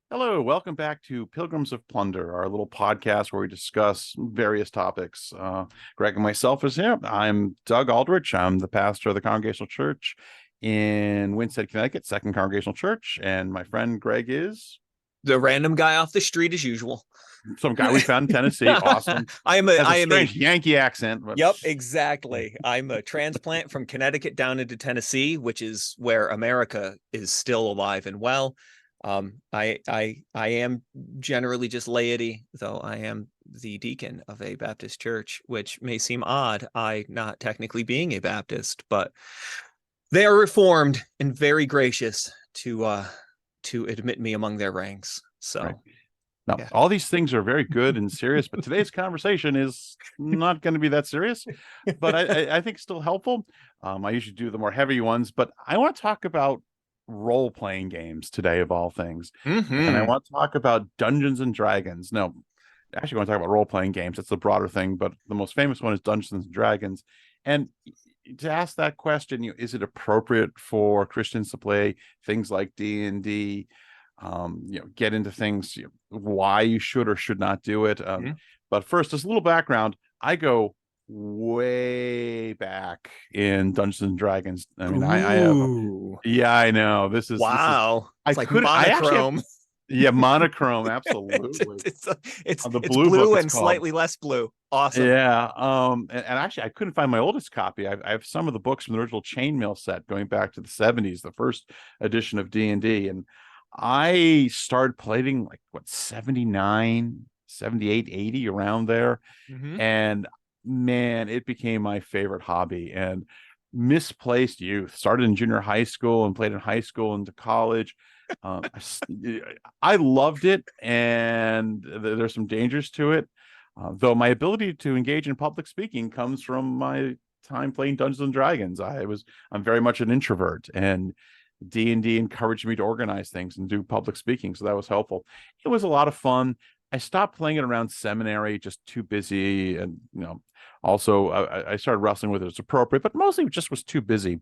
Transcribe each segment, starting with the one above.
Hello, welcome back to Pilgrims of Plunder, our little podcast where we discuss various topics. Greg and myself is here. I'm Doug Aldrich. I'm the pastor of the Congregational Church in Winsted, Connecticut, Second Congregational Church. And my friend Greg is The random guy off the street as usual. some guy we found in Tennessee. Awesome. Has a I am a strange Yankee accent, but Yep, exactly. I'm a transplant from Connecticut down into Tennessee, which is where America is still alive and well. I am generally just laity, though I am the deacon of a Baptist church, which may seem odd, I not technically being a Baptist, but they are reformed and very gracious to admit me among their ranks. right. So Now, yeah. all these things are very good and serious, but today's conversation is not going to be that serious, but I think still helpful. I usually do the more heavy ones, but I want to talk about role-playing games today, of all things. And I Mm-hmm. want to talk about Dungeons and Dragons. No, actually, I want to talk about role-playing games. That's the broader thing, but the most famous one is Dungeons and Dragons. And to ask that question, is it appropriate for Christians to play things like D&D? Get into things, why you should or should not do it. But first, just a little background. I go way back in Dungeons and Dragons. I mean, I have, Ooh. yeah, I know. This is, Wow. I It's like could, I actually have, monochrome. yeah, monochrome, it's, absolutely. it's, it's, The it's blue book, blue it's and called. slightly less blue. Awesome. Yeah. And actually, I couldn't find my oldest copy. I have some of the books from the original Chainmail set going back to the 70s, the first edition of D&D. And I started playing like what, 79, 78, 80 around there. Mm-hmm. And man, it became my favorite hobby. And misplaced youth. Started in junior high school and played in high school into college. I loved it, and there's some dangers to it. Though my ability to engage in public speaking comes from my time playing Dungeons and Dragons. I'm very much an introvert, and D&D encouraged me to organize things and do public speaking, so that was helpful. It was a lot of fun. I stopped playing it around seminary, just too busy, and also I started wrestling with it as appropriate, but mostly it just was too busy.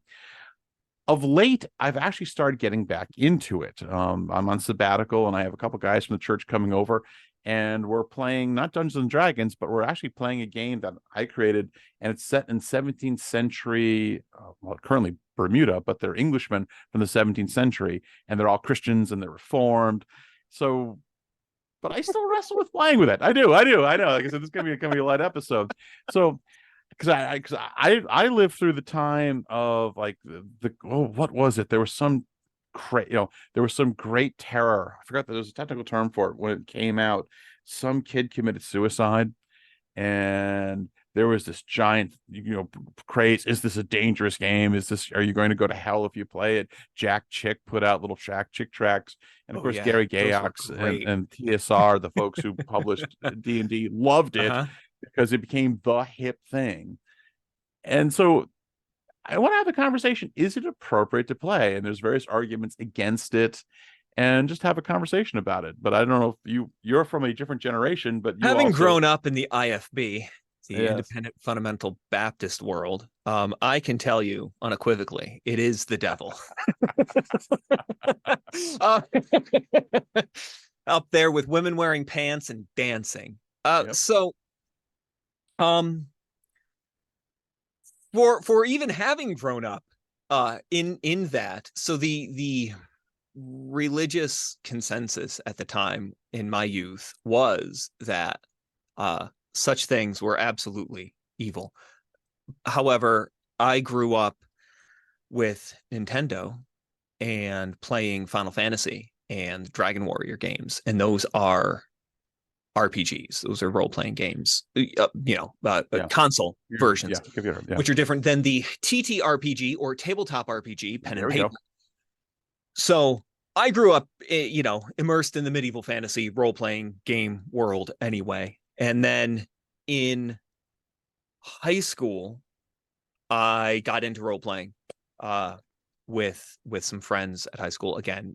Of late, I've actually started getting back into it. I'm on sabbatical, and I have a couple guys from the church coming over, and we're playing not Dungeons and Dragons, but we're actually playing a game that I created, and it's set in 17th century, well, currently Bermuda, but they're Englishmen from the 17th century, and they're all Christians and they're Reformed. So, but I still wrestle with playing with it. I do. I know. Like I said, this is gonna be a light episode. So because I lived through the time of like what was it? There was some there was some great terror. I forgot that there was a technical term for it when it came out. Some kid committed suicide, and there was this giant craze. Is this a dangerous game? Are you going to go to hell if you play it? Jack Chick put out little Jack Chick tracks, and of Oh course yeah, Gary those were Gayox great. and TSR, the folks who published D&D, loved it Uh-huh. because it became the hip thing. And so I want to have a conversation. Is it appropriate to play? And there's various arguments against it, and just have a conversation about it. But I don't know if you're from a different generation, but you Having also, grown up in the IFB, the yes. Independent Fundamental Baptist world, I can tell you unequivocally, it is the devil. uh, Up there with women wearing pants and dancing. Yep. So um for even having grown up in that, so the religious consensus at the time in my youth was that such things were absolutely evil. However, I grew up with Nintendo and playing Final Fantasy and Dragon Warrior games, and those are RPGs. Those are role playing games, Yeah. console Yeah. versions, Computer. Yeah. which are different than the TTRPG or tabletop RPG, pen There and we paper. go. So I grew up, immersed in the medieval fantasy role playing game world anyway. And then in high school, I got into role playing with some friends at high school. Again,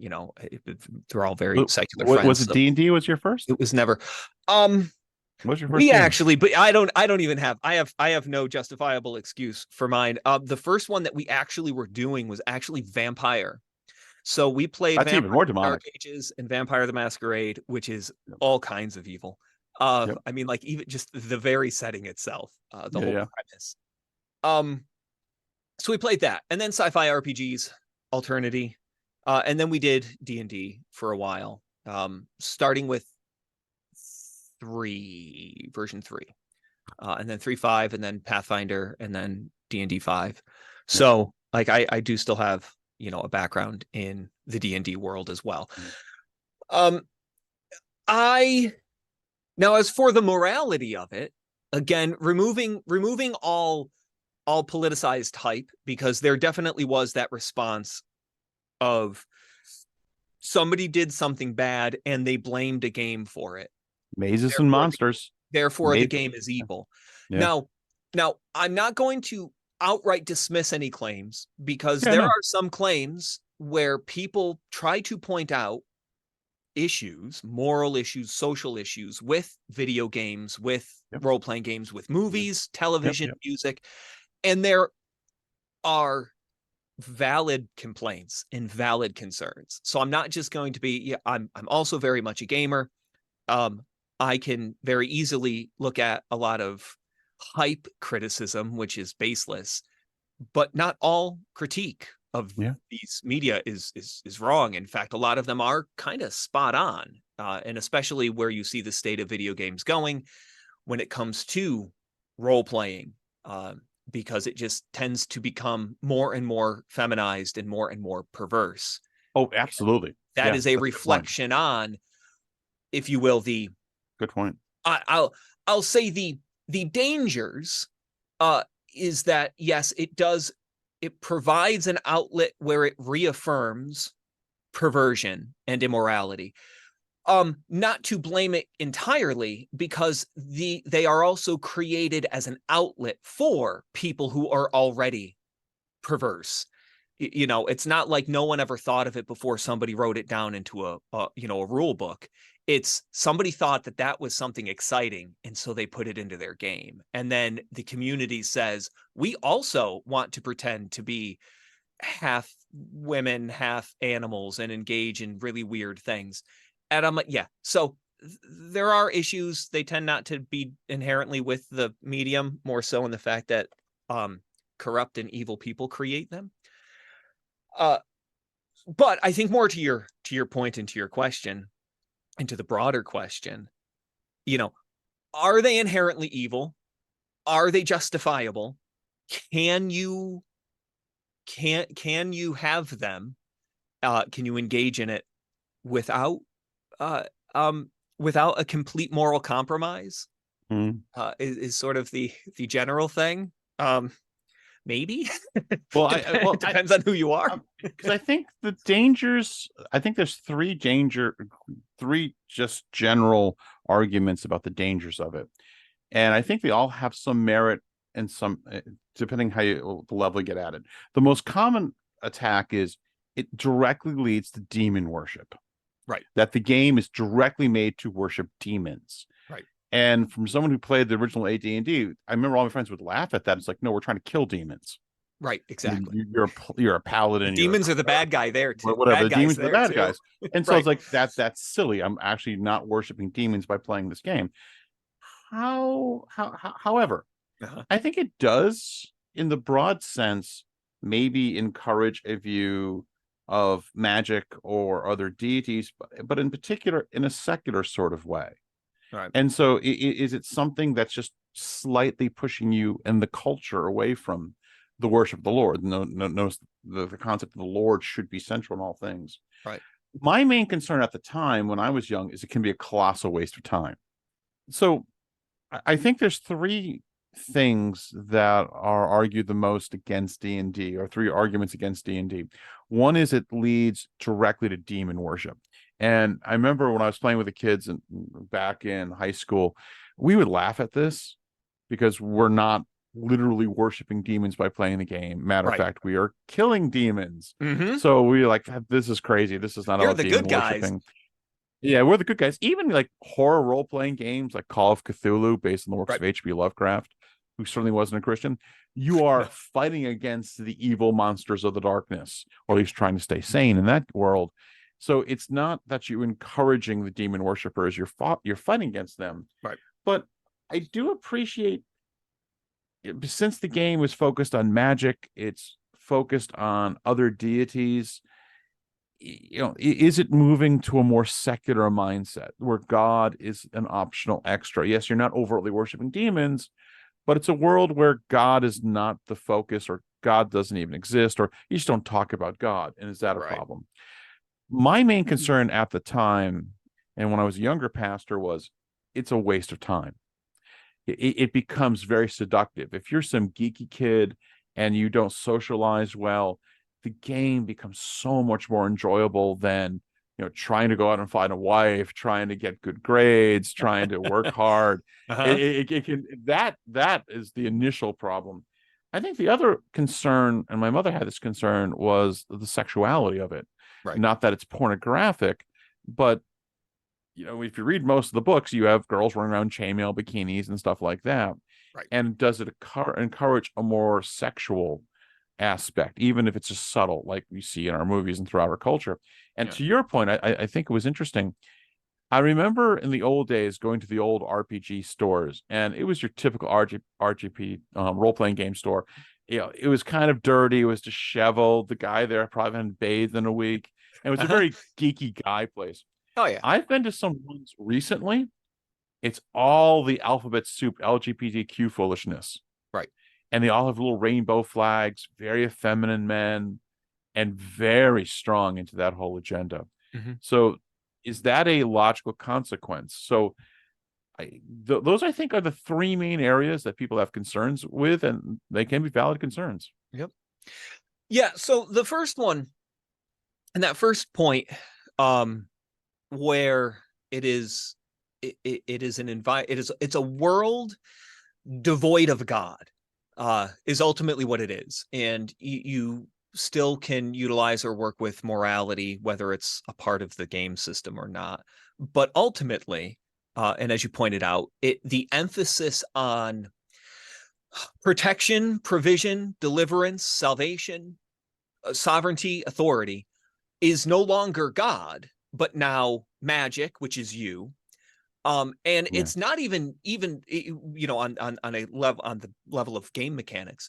they're all very secular Was friends, it so D&D was your first? it was never. Um, What was your first we game? actually, but I don't even have. I have no justifiable excuse for mine. The first one that we actually were doing was actually Vampire. So we played That's even Vampire more Dark demonic. Ages and Vampire the Masquerade, which is Yep. all kinds of evil. Yep. I mean, like even just the very setting itself, the Yeah. whole Yeah. premise. Um, so we played that, and then sci-fi RPGs, Alternity, and then we did D&D for a while, starting with version 3, and then 3.5, and then Pathfinder, and then D&D 5. Yep. So like I do still have, a background in the D&D world as well. Mm. Um, I Now, as for the morality of it, again, removing all politicized hype, because there definitely was that response of somebody did something bad and they blamed a game for it. Mazes and Therefore, monsters. the Made. game is evil. Yeah. Now, I'm not going to outright dismiss any claims, because Yeah. there No. are some claims where people try to point out issues, moral issues, social issues with video games, with Yep. role playing games, with Yep. movies, Yep. television, Yep. music. And there are valid complaints and valid concerns. So I'm not just going to be, yeah, I'm also very much a gamer. Um, I can very easily look at a lot of hype criticism, which is baseless, but not all critique of Yeah. these media is wrong. In fact, a lot of them are kind of spot on, and especially where you see the state of video games going when it comes to role playing, because it just tends to become more and more feminized and more perverse. Oh, absolutely. That Yeah. is a That's a good point. reflection on, if you will, Good point. I, I'll I'll say the dangers, uh, is that yes, it provides an outlet where it reaffirms perversion and immorality. Not to blame it entirely, because they are also created as an outlet for people who are already perverse. It's not like no one ever thought of it before somebody wrote it down into a rule book. It's somebody thought that that was something exciting, and so they put it into their game, and then the community says, we also want to pretend to be half women, half animals, and engage in really weird things. And I'm like, yeah. So there are issues. They tend not to be inherently with the medium, more so in the fact that corrupt and evil people create them. Uh, but I think more to your point and to your question, and to the broader question, you know, are they inherently evil? Are they justifiable? Can you can you have them? Can you engage in it without uh, without a complete moral compromise? Mm. Is sort of the general thing. Maybe. Well, Depends on who you are. Because I think the dangers. I think there's three just general arguments about the dangers of it, and I think they all have some merit and some, depending how the level you get at it. The most common attack is it directly leads to demon worship. Right. That the game is directly made to worship demons. Right. And from someone who played the original AD&D, I remember all my friends would laugh at that. It's like, no, we're trying to kill demons. Right. Exactly. You're a paladin. The demons are the bad guy there too. Whatever. Bad The demons are the bad too. guys. And so Right. it's like that's silly. I'm actually not worshiping demons by playing this game. However, I think it does, in the broad sense, maybe encourage a view of magic or other deities, but in particular in a secular sort of way. Right. And so is it something that's just slightly pushing you and the culture away from the worship of the Lord? Notice the concept of the Lord should be central in all things. Right. My main concern at the time when I was young is it can be a colossal waste of time. So I think there's three things that are argued the most against D&D, or three arguments against D&D. One is it leads directly to demon worship. And I remember when I was playing with the kids and back in high school, we would laugh at this because we're not literally worshiping demons by playing the game. Matter of fact, we are killing demons. Mm-hmm. So we like, this is crazy. This is not You're about the demon good guys. worshiping. Yeah, we're the good guys. Even like horror role-playing games like Call of Cthulhu, based on the works of H.P. Lovecraft, who certainly wasn't a Christian, you are fighting against the evil monsters of the darkness, or at least trying to stay sane in that world. So it's not that you're encouraging the demon worshippers, you're fighting against them. Right. But I do appreciate, since the game is focused on magic, it's focused on other deities. Is it moving to a more secular mindset where God is an optional extra? Yes, you're not overtly worshiping demons, but it's a world where God is not the focus, or God doesn't even exist, or you just don't talk about God. And is that a Right. problem? My main concern at the time, and when I was a younger pastor, was it's a waste of time. It becomes very seductive. If you're some geeky kid and you don't socialize well, the game becomes so much more enjoyable than trying to go out and find a wife, trying to get good grades, trying to work hard. Uh-huh. It can, that is the initial problem. I think the other concern, and my mother had this concern, was the sexuality of it. Right. Not that it's pornographic, but if you read most of the books, you have girls running around chainmail bikinis and stuff like that. Right. And does it encourage a more sexual aspect, even if it's just subtle, like we see in our movies and throughout our culture? And Yeah. to your point, I think it was interesting. I remember in the old days going to the old RPG stores, and it was your typical RGP role-playing game store. It was kind of dirty. It was disheveled. The guy there probably hadn't bathed in a week. And it was a Uh-huh. very geeky guy place. Oh yeah. I've been to some ones recently. It's all the alphabet soup LGBTQ foolishness. Right. And they all have little rainbow flags, very effeminate men, and very strong into that whole agenda. Mm-hmm. So is that a logical consequence? So those, I think, are the three main areas that people have concerns with, and they can be valid concerns. Yep. Yeah. So the first one, and that first point, where it is, it is it's a world devoid of God, is ultimately what it is, and you still can utilize or work with morality, whether it's a part of the game system or not. But ultimately, and as you pointed out, the emphasis on protection, provision, deliverance, salvation, sovereignty, authority is no longer God, but now magic, which is you. And Yeah. it's not even on a level, on the level of game mechanics.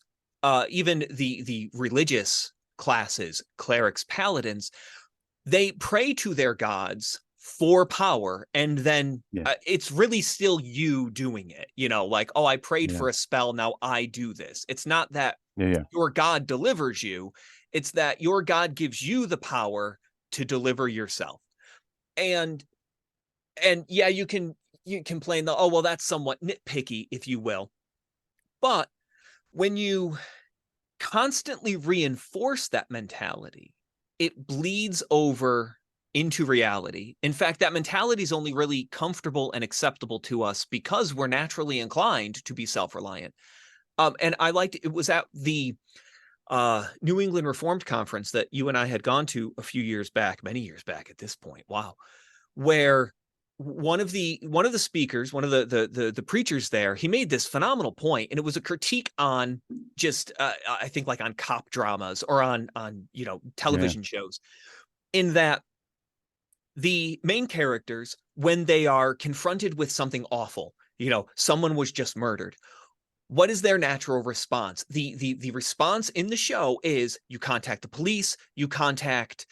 Even the religious classes, clerics, paladins, they pray to their gods for power, and then Yeah. it's really still you doing it. Like, oh, I prayed Yeah. for a spell, now I do this. It's not that Yeah. Yeah. your god delivers you, it's that your god gives you the power to deliver yourself. And yeah, you complain that, oh well, that's somewhat nitpicky, if you will. But when you constantly reinforce that mentality, it bleeds over into reality. In fact, that mentality is only really comfortable and acceptable to us because we're naturally inclined to be self-reliant. And I liked, it was at the New England Reformed Conference that you and I had gone to a few years back, many years back at this point. Wow. Where one of the speakers, one of the preachers there, he made this phenomenal point, and it was a critique on just I think like on cop dramas or on Yeah. television shows, in that the main characters, when they are confronted with something awful, someone was just murdered, what is their natural response? The response in the show is you contact the police, you contact,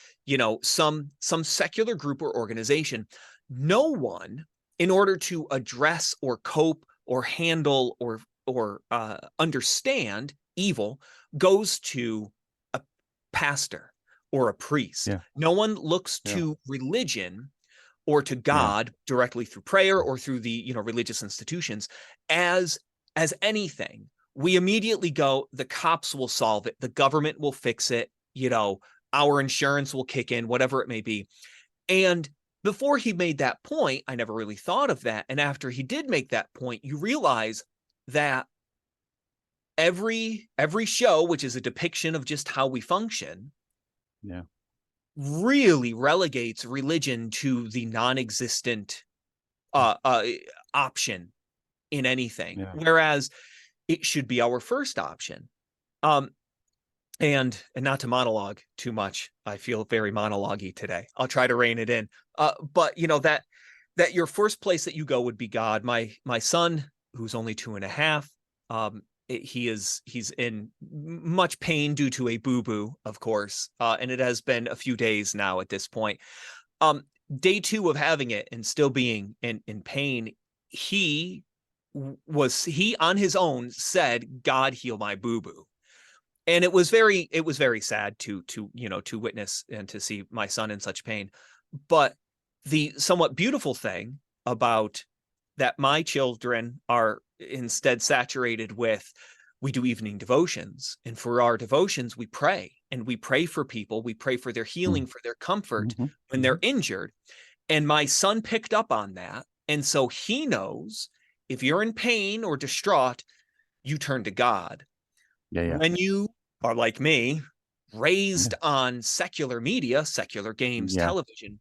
some secular group or organization. No one, in order to address or cope or handle or understand evil, goes to a pastor or a priest. Yeah. No one looks Yeah. to religion or to Yeah. God directly through prayer or through the religious institutions as anything. We immediately go, the cops will solve it, the government will fix it, our insurance will kick in, whatever it may be. And before he made that point, I never really thought of that. And after he did make that point, you realize that every show, which is a depiction of just how we function, Yeah. really relegates religion to the non-existent option in anything. Yeah. Whereas it should be our first option. Um, and not to monologue too much. I feel very monologue-y today. I'll try to rein it in. But that your first place that you go would be God. My son, who's only 2.5, he's in much pain due to a boo-boo, of course. And it has been a few days now at this point. Um, Day 2 of having it and still being in pain, he he on his own said, God heal my boo-boo. And it was very sad to witness and to see my son in such pain. But the somewhat beautiful thing about that, my children are instead saturated with, we do evening devotions, and for our devotions we pray, and we pray for people, we pray for their healing, for their comfort Mm-hmm. when Mm-hmm. they're injured. And my son picked up on that, and so he knows, if you're in pain or distraught, you turn to God. Yeah, yeah, When you are like me, raised on secular media, secular games, yeah. television,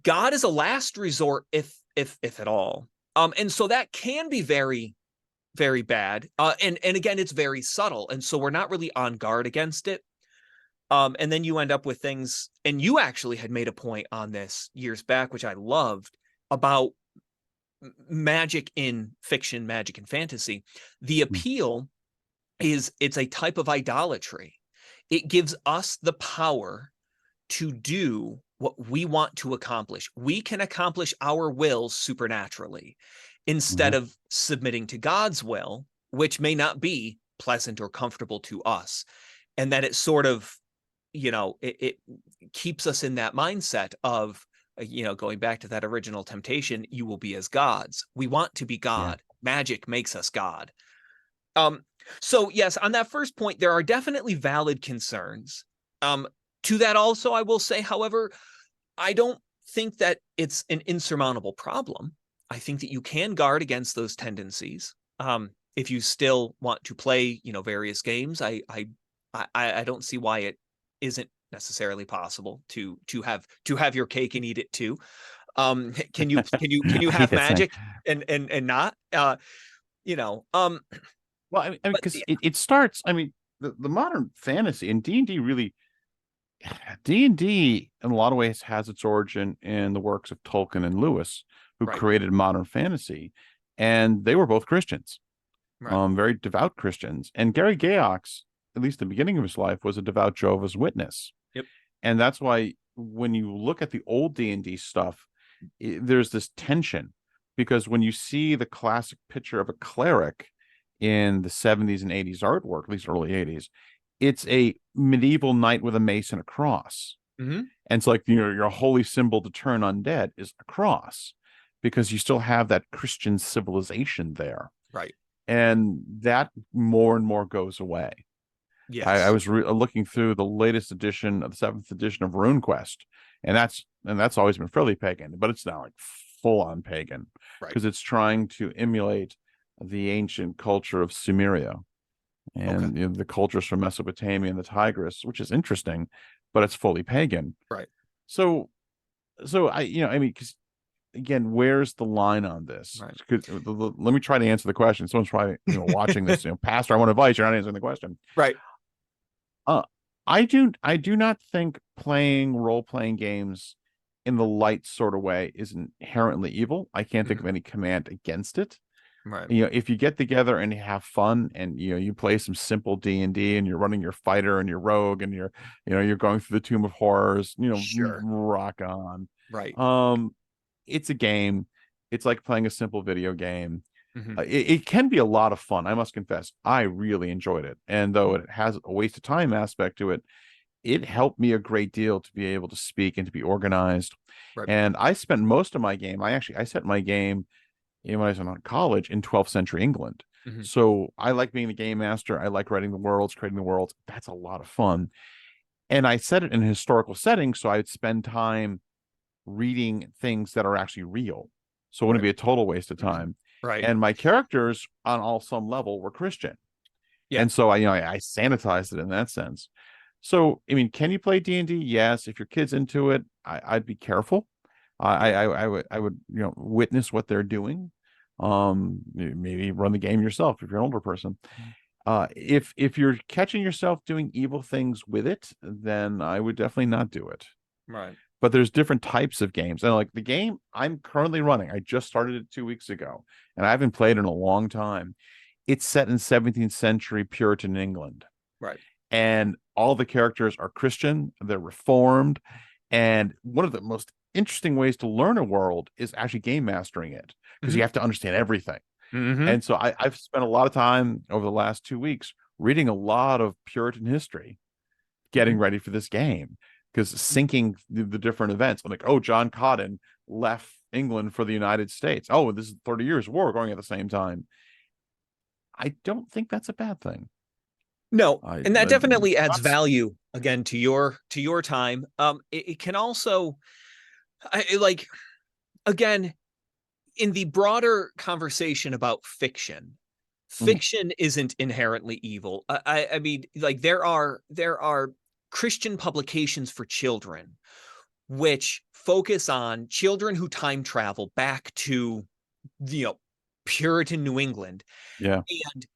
God is a last resort, if at all. And so that can be very, very bad. And again, it's very subtle, and so we're not really on guard against it. And then you end up with things, and you actually had made a point on this years back, which I loved, about magic in fiction, magic in fantasy. The Mm. appeal is, it's a type of idolatry. It gives us the power to do what we want to accomplish. We can accomplish our wills supernaturally Mm-hmm. instead of submitting to God's will, which may not be pleasant or comfortable to us. And that it sort of, it keeps us in that mindset of, going back to that original temptation, you will be as gods. We want to be Yeah. God. Magic makes us God. Um, so yes, on that first point, there are definitely valid concerns. Um, to that also, I will say, however, I don't think that it's an insurmountable problem. I think that you can guard against those tendencies. If you still want to play, various games, I don't see why it isn't necessarily possible to have your cake and eat it too. Can you I hate have that saying. magic and not? You know, um, Well, I mean, but because it starts. I mean, the modern fantasy and D&D really, D&D in a lot of ways has its origin in the works of Tolkien and Lewis, who right, created modern fantasy, and they were both Christians, right. very devout Christians. And Gary Gaox, at least the beginning of his life, was a devout Jehovah's Witness, Yep. and that's why when you look at the old D&D stuff, there's this tension because when you see the classic picture of a cleric in the 70s and 80s artwork, at least early 80s, it's a medieval knight with a mace and a cross. Mm-hmm. And it's like, your holy symbol to turn undead is a cross because you still have that Christian civilization there. Right. And that more and more goes away. I Yes. was looking through the latest edition of the seventh edition of RuneQuest, and that's always been fairly pagan, but it's now like full on pagan Right. because it's trying to emulate the ancient culture of Sumeria Okay. and the cultures from Mesopotamia and the Tigris, which is interesting, but it's fully pagan. Right. So, I mean, because again, where's the line on this? Right. Let me try to answer the question. Someone's probably watching this. Pastor, I want advice. You're not answering the question. Right. Uh, I do not think playing role-playing games in the light sort of way is inherently evil. I can't think Mhm. of any command against it. Right. If you get together and you have fun and you play some simple D&D and you're running your fighter and your rogue and you're going through the Tomb of Horrors, Sure. rock on. Right. Um, it's a game. It's like playing a simple video game. Hmm. It can be a lot of fun. I must confess, I really enjoyed it. And though it has a waste of time aspect to it, it helped me a great deal to be able to speak and to be organized. Right. And I spent most of my game. I set my game when I was in college in 12th century England. Hmm. So I like being the game master. I like writing the worlds, creating the worlds. That's a lot of fun. And I set it in a historical setting, so I'd spend time reading things that are actually real. So it wouldn't Right. be a total waste of time. Right. And my characters on all some level were Christian. Yeah. And so I sanitized it in that sense. So I mean, can you play D&D? Yes. If your kid's into it, I'd be careful. Yeah. I would witness what they're doing. Maybe run the game yourself if you're an older person. If you're catching yourself doing evil things with it, then I would definitely not do it. Right. But there's different types of games, and like the game I'm currently running, I just started it 2 weeks ago, and I haven't played in a long time. It's set in 17th century Puritan England, Right. and all the characters are Christian, they're reformed, and one of the most interesting ways to learn a world is actually game mastering it because you Hmm. have to understand everything. Hmm. And so I've spent a lot of time over the last 2 weeks reading a lot of Puritan history, getting ready for this game because syncing the different events. I'm like, oh, John Cotton left England for the United States. Oh, this is 30 years war going at the same time. I don't think that's a bad thing. No, I, and that I definitely adds that's value again to your time. It can also, like, again, in the broader conversation about fiction, mhm, fiction isn't inherently evil. I mean, like, there are Christian publications for children which focus on children who time travel back to, you know, Puritan New England, yeah, and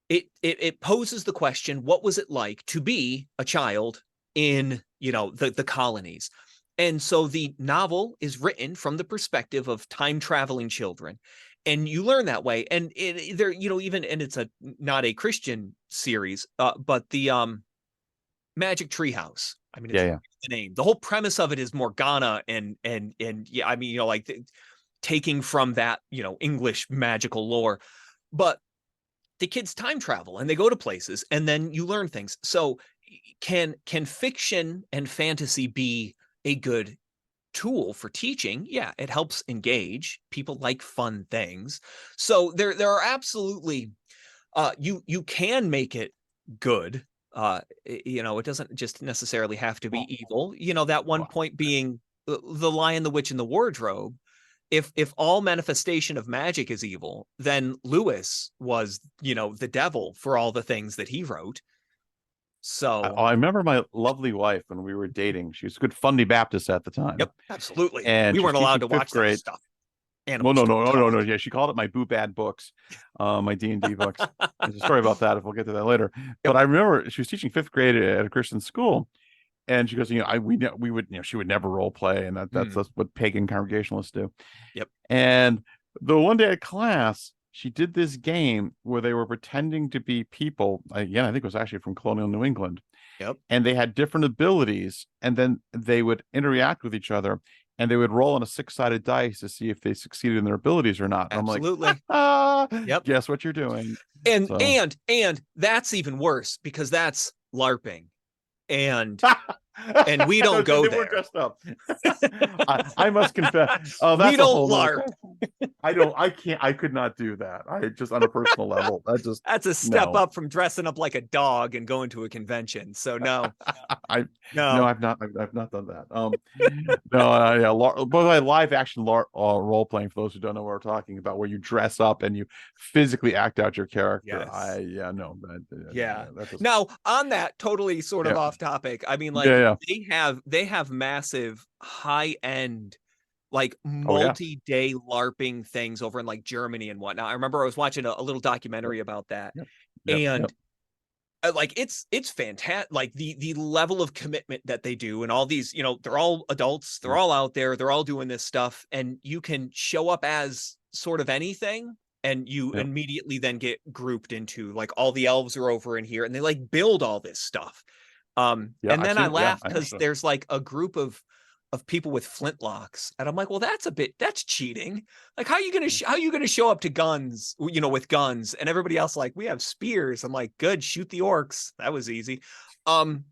it poses the question: what was it like to be a child in, the colonies? And so the novel is written from the perspective of time traveling children, and you learn that way. And there, even, and it's a not a Christian series, but the Magic Treehouse. I mean, it's yeah, yeah. the name. The whole premise of it is Morgana, and yeah, I mean, like, taking from that, English magical lore. But the kids time travel and they go to places, and then you learn things. So can fiction and fantasy be a good tool for teaching? Yeah, it helps engage. People like fun things. So there are absolutely, you can make it good. It doesn't just necessarily have to be Well, evil. That one well, point being the Lion, the Witch, and the Wardrobe. If all manifestation of magic is evil, then Lewis was, the devil for all the things that he wrote. So, I remember my lovely wife when we were dating. She was a good Fundy Baptist at the time, yep, absolutely. and We she was weren't allowed teaching to fifth watch that grade. stuff. Well, Animals no, don't no, no, no, no. talk. Yeah, she called it my boo bad books, my D&D books. There's a story about that if we'll get to that later. Yep. But I remember she was teaching fifth grade at a Christian school, and she goes, we would, she would never role play, and Mm, that's what pagan congregationalists do. yep. And the one day at class, she did this game where they were pretending to be people. Again, I think it was actually from colonial New England, Yep. and they had different abilities, and then they would interact with each other, and they would roll on a six-sided dice to see if they succeeded in their abilities or not. And I'm like, Absolutely. Yep. guess what you're doing. And So and that's even worse because that's LARPing. And we no, don't go they were there. dressed up. I must confess. Oh, We that's a don't whole nother LARP. question. I don't. I can't. I could not do that. I just on a personal level. That just That's a step no. up from dressing up like a dog and going to a convention. So no, I no. no. I've not done that. No. Yeah. But like live action role playing. For those who don't know what we're talking about, where you dress up and you physically act out your character. Yes. No. Yeah. That just Now, on that, totally sort of yeah. off topic. I mean, like, Yeah. they have massive high end, like, Oh yeah. multi-day LARPing things over in, like, Germany and whatnot. I remember I was watching a little Yep. documentary about that. Yep. Yep. And Yep. like, it's fantastic, like the level of commitment that they do, and all these, they're all adults, they're Mm. all out there, they're all doing this stuff, and you can show up as sort of anything, and you Yep. immediately then get grouped into, like, all the elves are over in here, and they, like, build all this stuff. Yeah. And I've then seen I it. Yeah. laugh I because understood. there's, like, a group of people with flintlocks, and I'm like, well, that's cheating. Like, how you gonna show up to guns, with guns, and everybody else, like, we have spears. I'm like, good, shoot the orcs. That was easy. um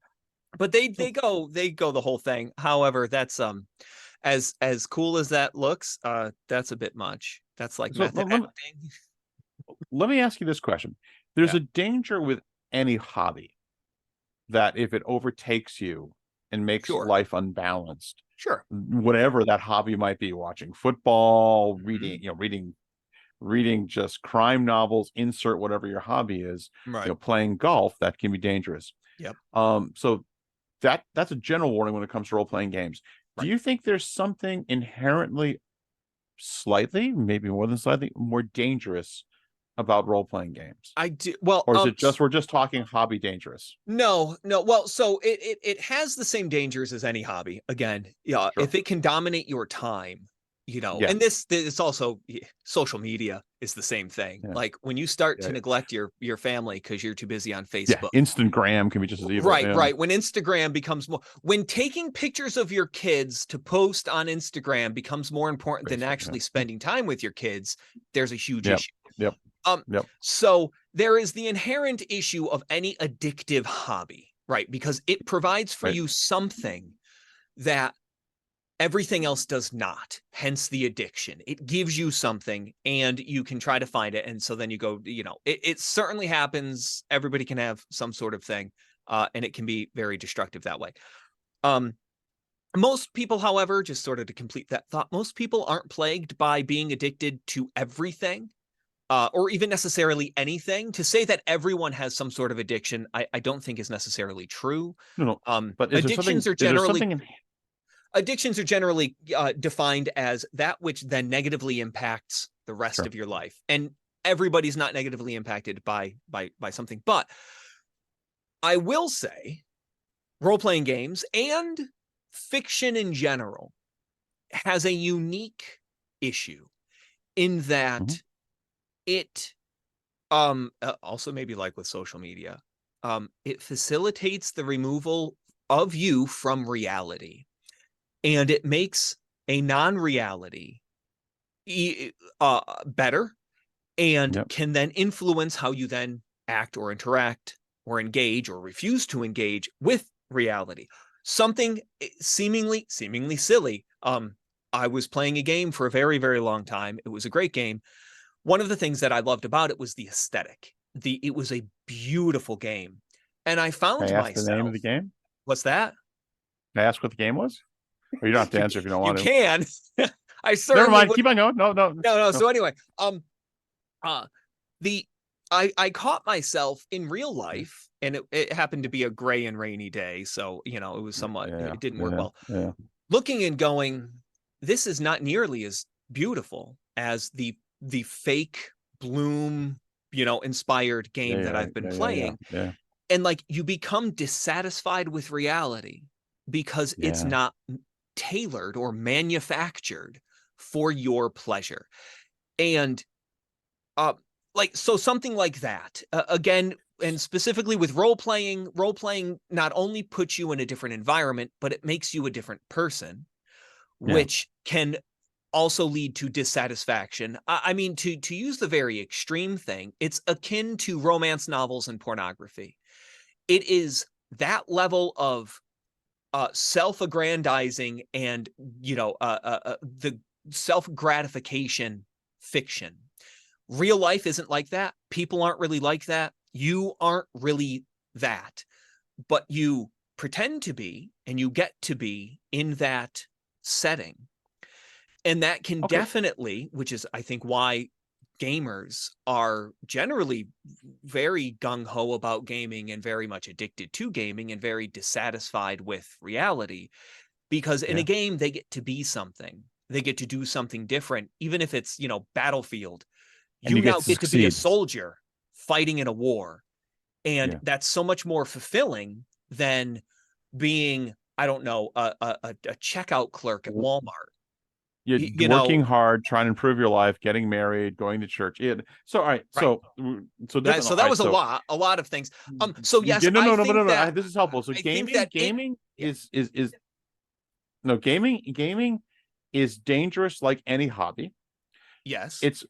but they go the whole thing. However, that's, as cool as that looks, that's a bit much. That's like So method acting. let me ask you this question. There's Yeah. a danger with any hobby that if it overtakes you and makes Sure. life unbalanced, Sure. whatever that hobby might be, watching football, Mhm. reading just crime novels, insert whatever your hobby is, Right. playing golf, that can be dangerous. Yep. So that's a general warning when it comes to role-playing games. Do Right. you think there's something inherently slightly, maybe more than slightly, more dangerous about role-playing games? I do. Well, Or is it just we're just talking hobby dangerous? no, no. Well, so it has the same dangers as any hobby. Again, yeah, Sure. if it can dominate your time, Yeah. and this also social media is the same thing. Yeah. Like when you start to Yeah. neglect your family because you're too busy on Yeah. Facebook. Instagram can be just as evil. Right, Yeah. right. When Instagram becomes more, when taking pictures of your kids to post on Instagram becomes more important than Facebook. actually Yeah. spending time with your kids, there's a huge Yep. issue. Yep. Um, Yep. so there is the inherent issue of any addictive hobby, right? Because it provides for Right. you something that everything else does not, hence the addiction. It gives you something and you can try to find it. And so then you go, it certainly happens. Everybody can have some sort of thing, and it can be very destructive that way. Um, Most people, however, just sort of to complete that thought, most people aren't plagued by being addicted to everything. Or even necessarily anything. To say that everyone has some sort of addiction, I don't think is necessarily true. No, no. But Addictions are is there generally something in defined as that which then negatively impacts the rest sure. of your life, and everybody's not negatively impacted by something. But I will say, role playing games and fiction in general has a unique issue in Mm-hmm. that it also maybe like with social media, it facilitates the removal of you from reality, and it makes a non-reality better, and Yep. can then influence how you then act or interact or engage or refuse to engage with reality. Something seemingly silly. I was playing a game for a very, very long time. It was a great game. One of the things that I loved about it was the aesthetic. It was a beautiful game. And I Can I found ask the name of myself, the game? what's that? Can I ask what the game was? Or you don't have to You answer if you don't you want to. can. I Never certainly mind. would. Keep on going. No, no, No, no. no. So anyway, uh the I caught myself in real life, and it happened to be a gray and rainy day, so it was somewhat, Yeah, it didn't work yeah, well. yeah, Looking and going, this is not nearly as beautiful as the fake Bloom, inspired yeah. game You're that right. I've been Yeah, yeah, yeah, playing. yeah, And like you become dissatisfied with reality because it's yeah. not tailored or manufactured for your pleasure. And uh like so something like that. Again, and specifically with role playing not only puts you in a different environment, but it makes you a different person, Yeah. which can also lead to dissatisfaction. I mean, to use the very extreme thing, it's akin to romance novels and pornography. It is that level of self-aggrandizing and the self-gratification fiction. Real life isn't like that. People aren't really like that. You aren't really that, but you pretend to be, and you get to be in that setting. And that can Okay. definitely, which is I think why gamers are generally very gung-ho about gaming and very much addicted to gaming and very dissatisfied with reality, because in a Yeah. game they get to be something, they get to do something different, even if it's Battlefield. And You you get now to get to be a succeed. soldier fighting in a war, and Yeah. that's so much more fulfilling than being, I don't know, a checkout clerk at W- Walmart. You're You working know, hard, trying to improve your life, getting married, going to church. Yeah. So, all right. right? So different. So All that right. was So, a lot of things. So yes, no, I no, no, but no, think no. that This is helpful. So, I think that it, gaming yeah, is no gaming is dangerous like any hobby. yes, It's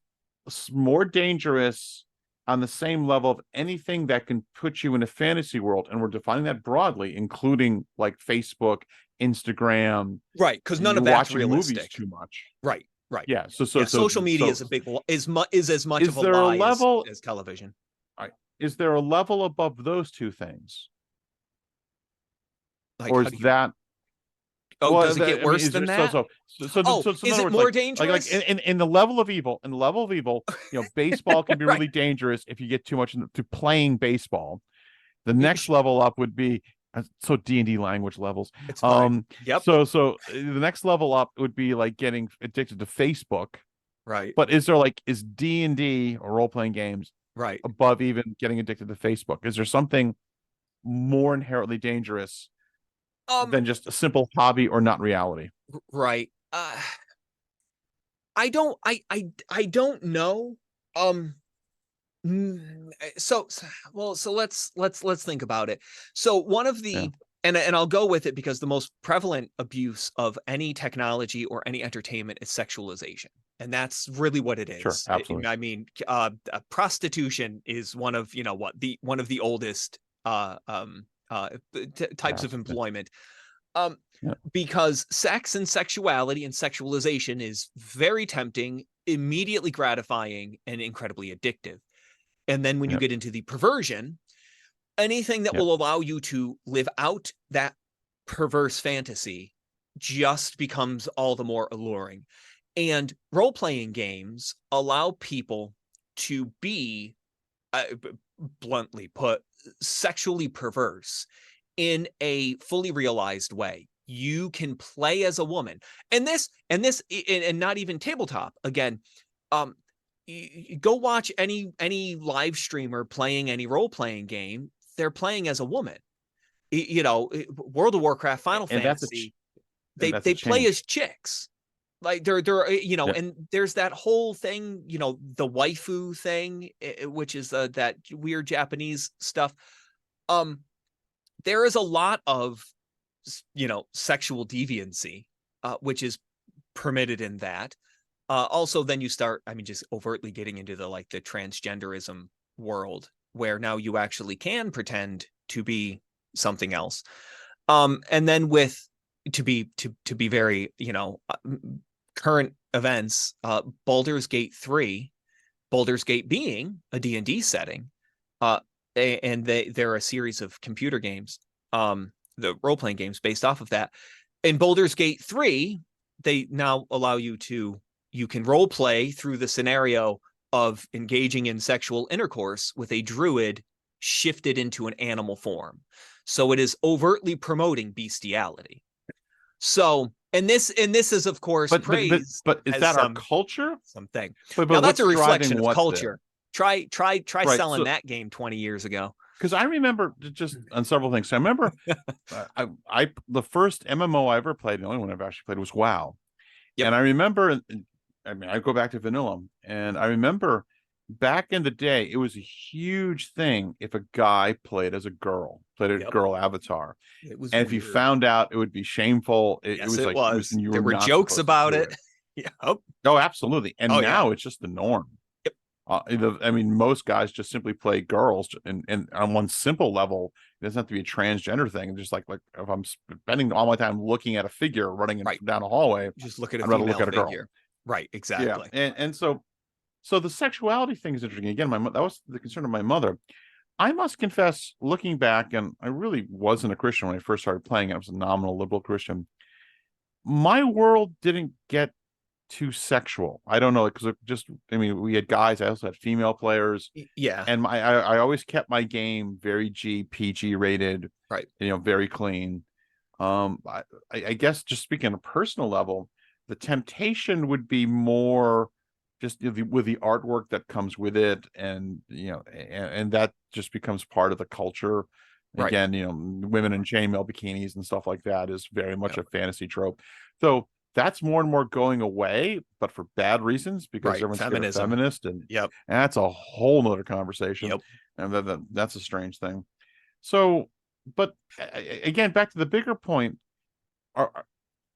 more dangerous on the same level of anything that can put you in a fantasy world, and we're defining that broadly, including like Facebook, Instagram. right, because none of You're that's watching movies realistic. too much. Right, right. Yeah. Yeah, social media is a big is as much of Is a there a lie level? as television. All right, is there a level above those two things, Like, or how is do you? that? Oh, Well, does it get I mean, worse is there than that? Oh, so in is other it words, more like dangerous? in the level of evil, baseball can be Right. really dangerous if you get too much into playing baseball. The next level up would be So D&D language levels. It's fine. Yep. The next level up would be like getting addicted to Facebook. Right. But is D&D or role playing games Right. above even getting addicted to Facebook? Is there something more inherently dangerous Um, than just a simple hobby or not reality? right. I don't know. Um, so let's think about it. So one of Yeah, the and I'll go with it because the most prevalent abuse of any technology or any entertainment is sexualization. And that's really what it sure, is. absolutely. I mean, prostitution is one of the oldest types Yeah, of yeah, employment. Um, yeah, because sex and sexuality and sexualization is very tempting, immediately gratifying, and incredibly addictive. And then when you yeah, get into the perversion, anything that yeah, will allow you to live out that perverse fantasy just becomes all the more alluring. And role playing games allow people to be, bluntly put, sexually perverse in a fully realized way. You can play as a woman, and not even tabletop. Again, um, go watch any live streamer playing any role playing game. They're playing as a woman. World of Warcraft, Final and Fantasy. and that's a They play change. as chicks. Like Yeah, and there's that whole thing, the waifu thing, which is that weird Japanese stuff. Um, there is a lot of sexual deviancy, which is permitted in that. Also, then you start, I mean, just overtly getting into the transgenderism world, where now you actually can pretend to be something else. And then with to be very current events, Baldur's Gate 3, Baldur's Gate being a D&D setting, uh, and they're a series of computer games, the role playing games based off of that. In Baldur's Gate 3, they now allow you can role play through the scenario of engaging in sexual intercourse with a druid shifted into an animal form. So it is overtly promoting bestiality. So, and this is of course praised but is as that our culture? something. But Now that's what's a driving reflection of what there? culture. Try Right. selling So that game 20 years ago. because I remember just on several things. So I remember I the first MMO I ever played, the only one I've actually played was WoW. Yep. And I remember, I mean, I go back to vanilla, and I remember back in the day, it was a huge thing if a guy played as a girl, played a Yep. girl avatar. It was And if you weird. found out, it would be shameful. It Yes, was it like, was. you were There were not jokes supposed to about do it. it. Yep. Oh, absolutely. And Oh yeah. now it's just the norm. Yep. I mean, most guys just simply play girls, and on one simple level, it doesn't have to be a transgender thing. Just like if I'm spending all my time looking at a figure running Right. down a hallway, Just look at a I'd rather look female at a girl. figure. Right, Yeah, exactly. and so the sexuality thing is interesting. Again, that was the concern of my mother. I must confess, looking back, and I really wasn't a Christian when I first started playing. I was a nominal liberal Christian. My world didn't get too sexual. I don't know, because I mean, we had guys. I also had female players, Yeah. and I always kept my game very PG rated, Right. very clean. I guess just speaking on a personal level, the temptation would be more just with the artwork that comes with it, and and that just becomes part of the culture. Right. Again, women in chainmail bikinis and stuff like that is very much Yep. a fantasy trope. So that's more and more going away, but for bad reasons, because Right. everyone's scared of Feminism. feminists, and Yep. that's a whole nother conversation, Yep. and that's a strange thing. So, but again, back to the bigger point,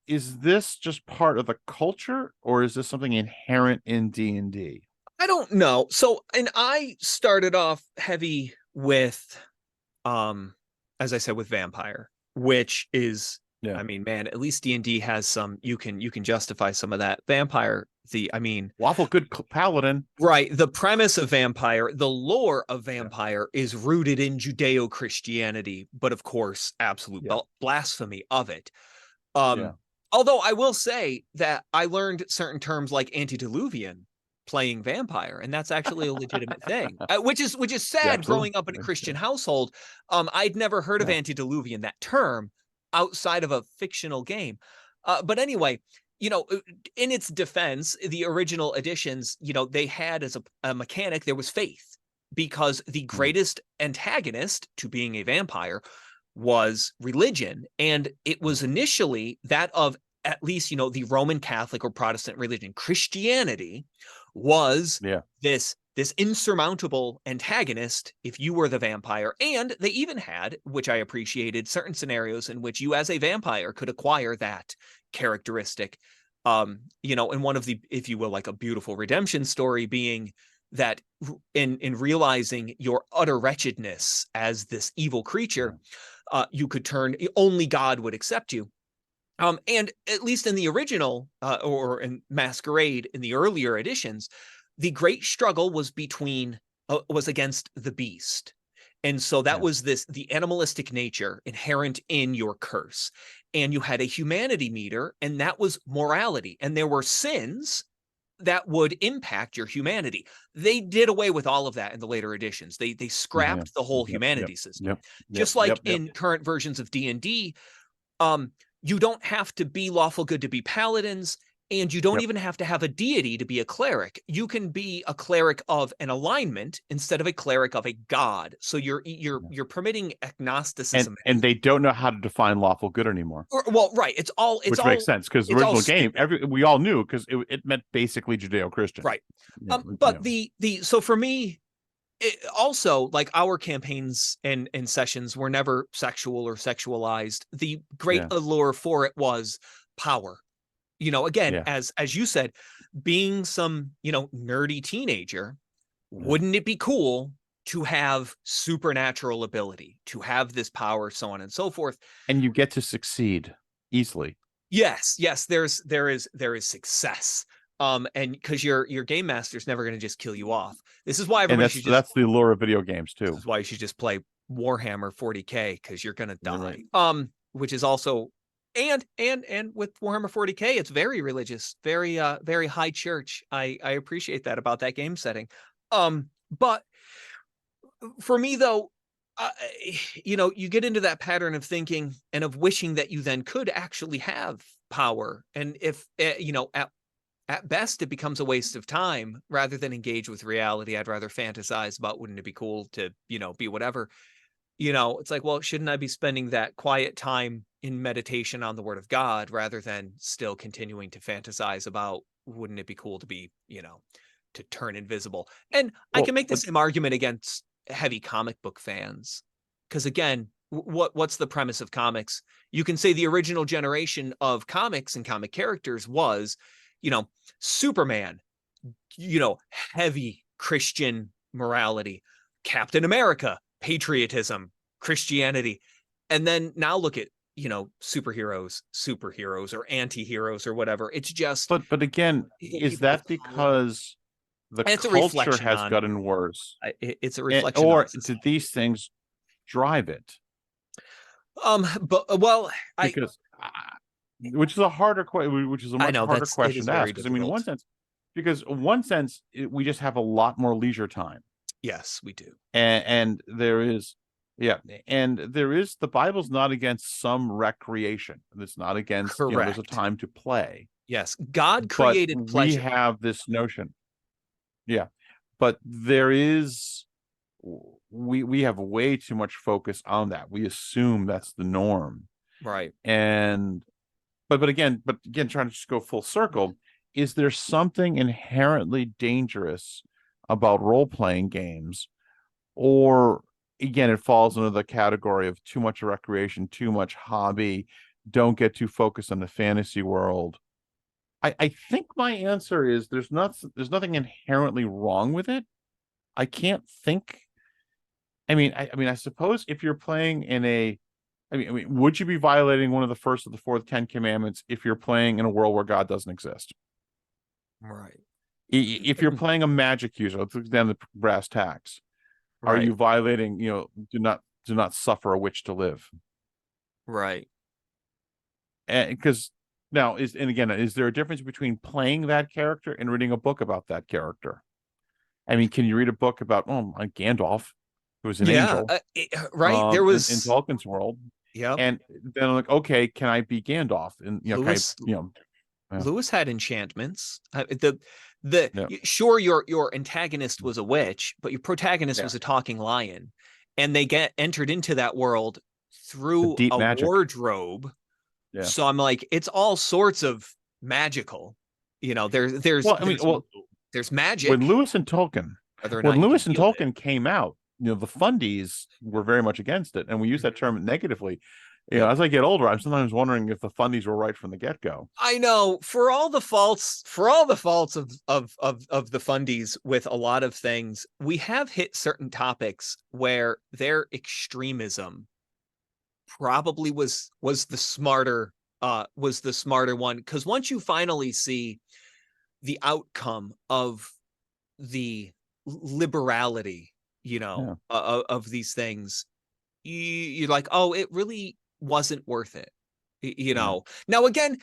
is this just part of the culture, or is this something inherent in D&D? I don't know. So, and I started off heavy with, um, as I said, with vampire, which is, Yeah. I mean, man, at least D&D has some, you can justify some of that vampire. I mean, Lawful good paladin. right. The premise of vampire, the lore of Yeah. vampire is rooted in Judeo-Christianity, but of course, absolute Yeah. blasphemy of it. Yeah. Although I will say that I learned certain terms like antediluvian playing vampire, and that's actually a legitimate thing, which is Yeah, sad absolutely. growing up in a Yeah, Christian household. I'd never heard of yeah, antediluvian, that term, outside of a fictional game. But anyway, in its defense, the original editions, they had as a mechanic, there was faith, because the yeah, greatest antagonist to being a vampire was religion. And it yeah, was initially that of, at least, the Roman Catholic or Protestant religion. Christianity was yeah, this insurmountable antagonist if you were the vampire. And they even had, which I appreciated, certain scenarios in which you as a vampire could acquire that characteristic. And one of the, if you will, like a beautiful redemption story being that in realizing your utter wretchedness as this evil yeah, creature, you could turn, only God would accept you. And at least in the original, or in Masquerade in the earlier editions, the great struggle was against the beast. And so that yeah. was the animalistic nature inherent in your curse. And you had a humanity meter, and that was morality. And there were sins that would impact your humanity. They did away with all of that in the later editions. They Yeah. scrapped the whole Yep. Yep. humanity system. Yep. Yep. Just like Yep. Yep. in current versions of D&D, um, you don't have to be lawful good to be paladins, and you don't Yep. even have to have a deity to be a cleric. You can be a cleric of an alignment instead of a cleric of a god. So you're you're Yeah. you're permitting And agnosticism. they don't know how to define lawful good anymore, Well, right. It's all it's which makes all sense because the it's all original game, stupid. we all knew because it meant basically Judeo-Christian. Right. Yeah. But the so for me, also, like, our campaigns and sessions were never sexual or sexualized. The great Yeah. allure for it was power. Again, Yeah. as you said, being some, nerdy teenager, Yeah. wouldn't it be cool to have supernatural ability, to have this power, so on and so forth? And you get to succeed easily. Yes, yes, there is success. And because your game master's never going to just kill you off. This is why And everybody should just that's the allure of video games This too. is why you should just play Warhammer 40K, because you're gonna You're right. die. Which is also, and with Warhammer 40K, it's very religious, very high church. I appreciate that about that game setting. But for me though, uh, you get into that pattern of thinking and of wishing that you then could actually have power, and if at best it becomes a waste of time rather than engage with reality. I'd rather fantasize about, wouldn't it be cool to be whatever. It's like, well, shouldn't I be spending that quiet time in meditation on the word of God rather than still continuing to fantasize about, wouldn't it be cool to be, to turn invisible? And I Well, can make the but same argument against heavy comic book fans, because again, what's the premise of comics? You can say the original generation of comics and comic characters was, you know Superman, heavy Christian morality, Captain America, patriotism, Christianity. And then now look at, superheroes or anti-heroes or whatever. It's just but again, is people with that power. because the And it's a culture reflection has on gotten worse, it's a reflection on or did society. these things drive it? But well, I Because which is a harder question, which is a I much know harder it question is to very ask. Because I mean, in one difficult. sense, we just have a lot more leisure time, Yes, we do. and there is, yeah, and there is, the Bible's not against some recreation. It's not against, there's a Correct. time to play, Yes, God but created we pleasure. have this notion, yeah, but there is, we have way too much focus on that. We assume that's the norm, Right. and but again, trying to just go full circle, is there something inherently dangerous about role-playing games? Or again, it falls into the category of too much recreation, too much hobby, don't get too focused on the fantasy world? I think my answer is there's nothing inherently wrong with it. I can't think. I mean, I suppose if you're playing in a, would you be violating one of the first of the fourth Ten Commandments if you're playing in a world where God doesn't exist? Right. If you're playing a magic user, let's look down the brass tacks. Are Right. you violating, do not suffer a witch to live? Right. Because Now, is there a difference between playing that character and reading a book about that character? I mean, can you read a book about Gandalf, who was an Yeah, angel, right. There in was, Tolkien's world, yep. and then I'm like, okay, can I be Gandalf? And can I, Lewis yeah, Lewis had enchantments. The yeah, sure, your antagonist was a witch, but your protagonist yeah, was a talking lion, and they get entered into that world the through deep a magic, wardrobe. yeah. So I'm like, it's all sorts of magical. Well, I mean, well, There's when magic. Lewis and Tolkien, Whether or when not you can Lewis and wield it. Tolkien came out, the fundies were very much against it, and we use that Mhm. term negatively. Yep. As I get older, I'm sometimes wondering if the fundies were right from the get-go. I know, for all the faults of the fundies with a lot of things, we have hit certain topics where their extremism probably was the smarter one, because once you finally see the outcome of the liberality, Yeah, of these things, you're like, oh, it really wasn't worth it. yeah, Now again,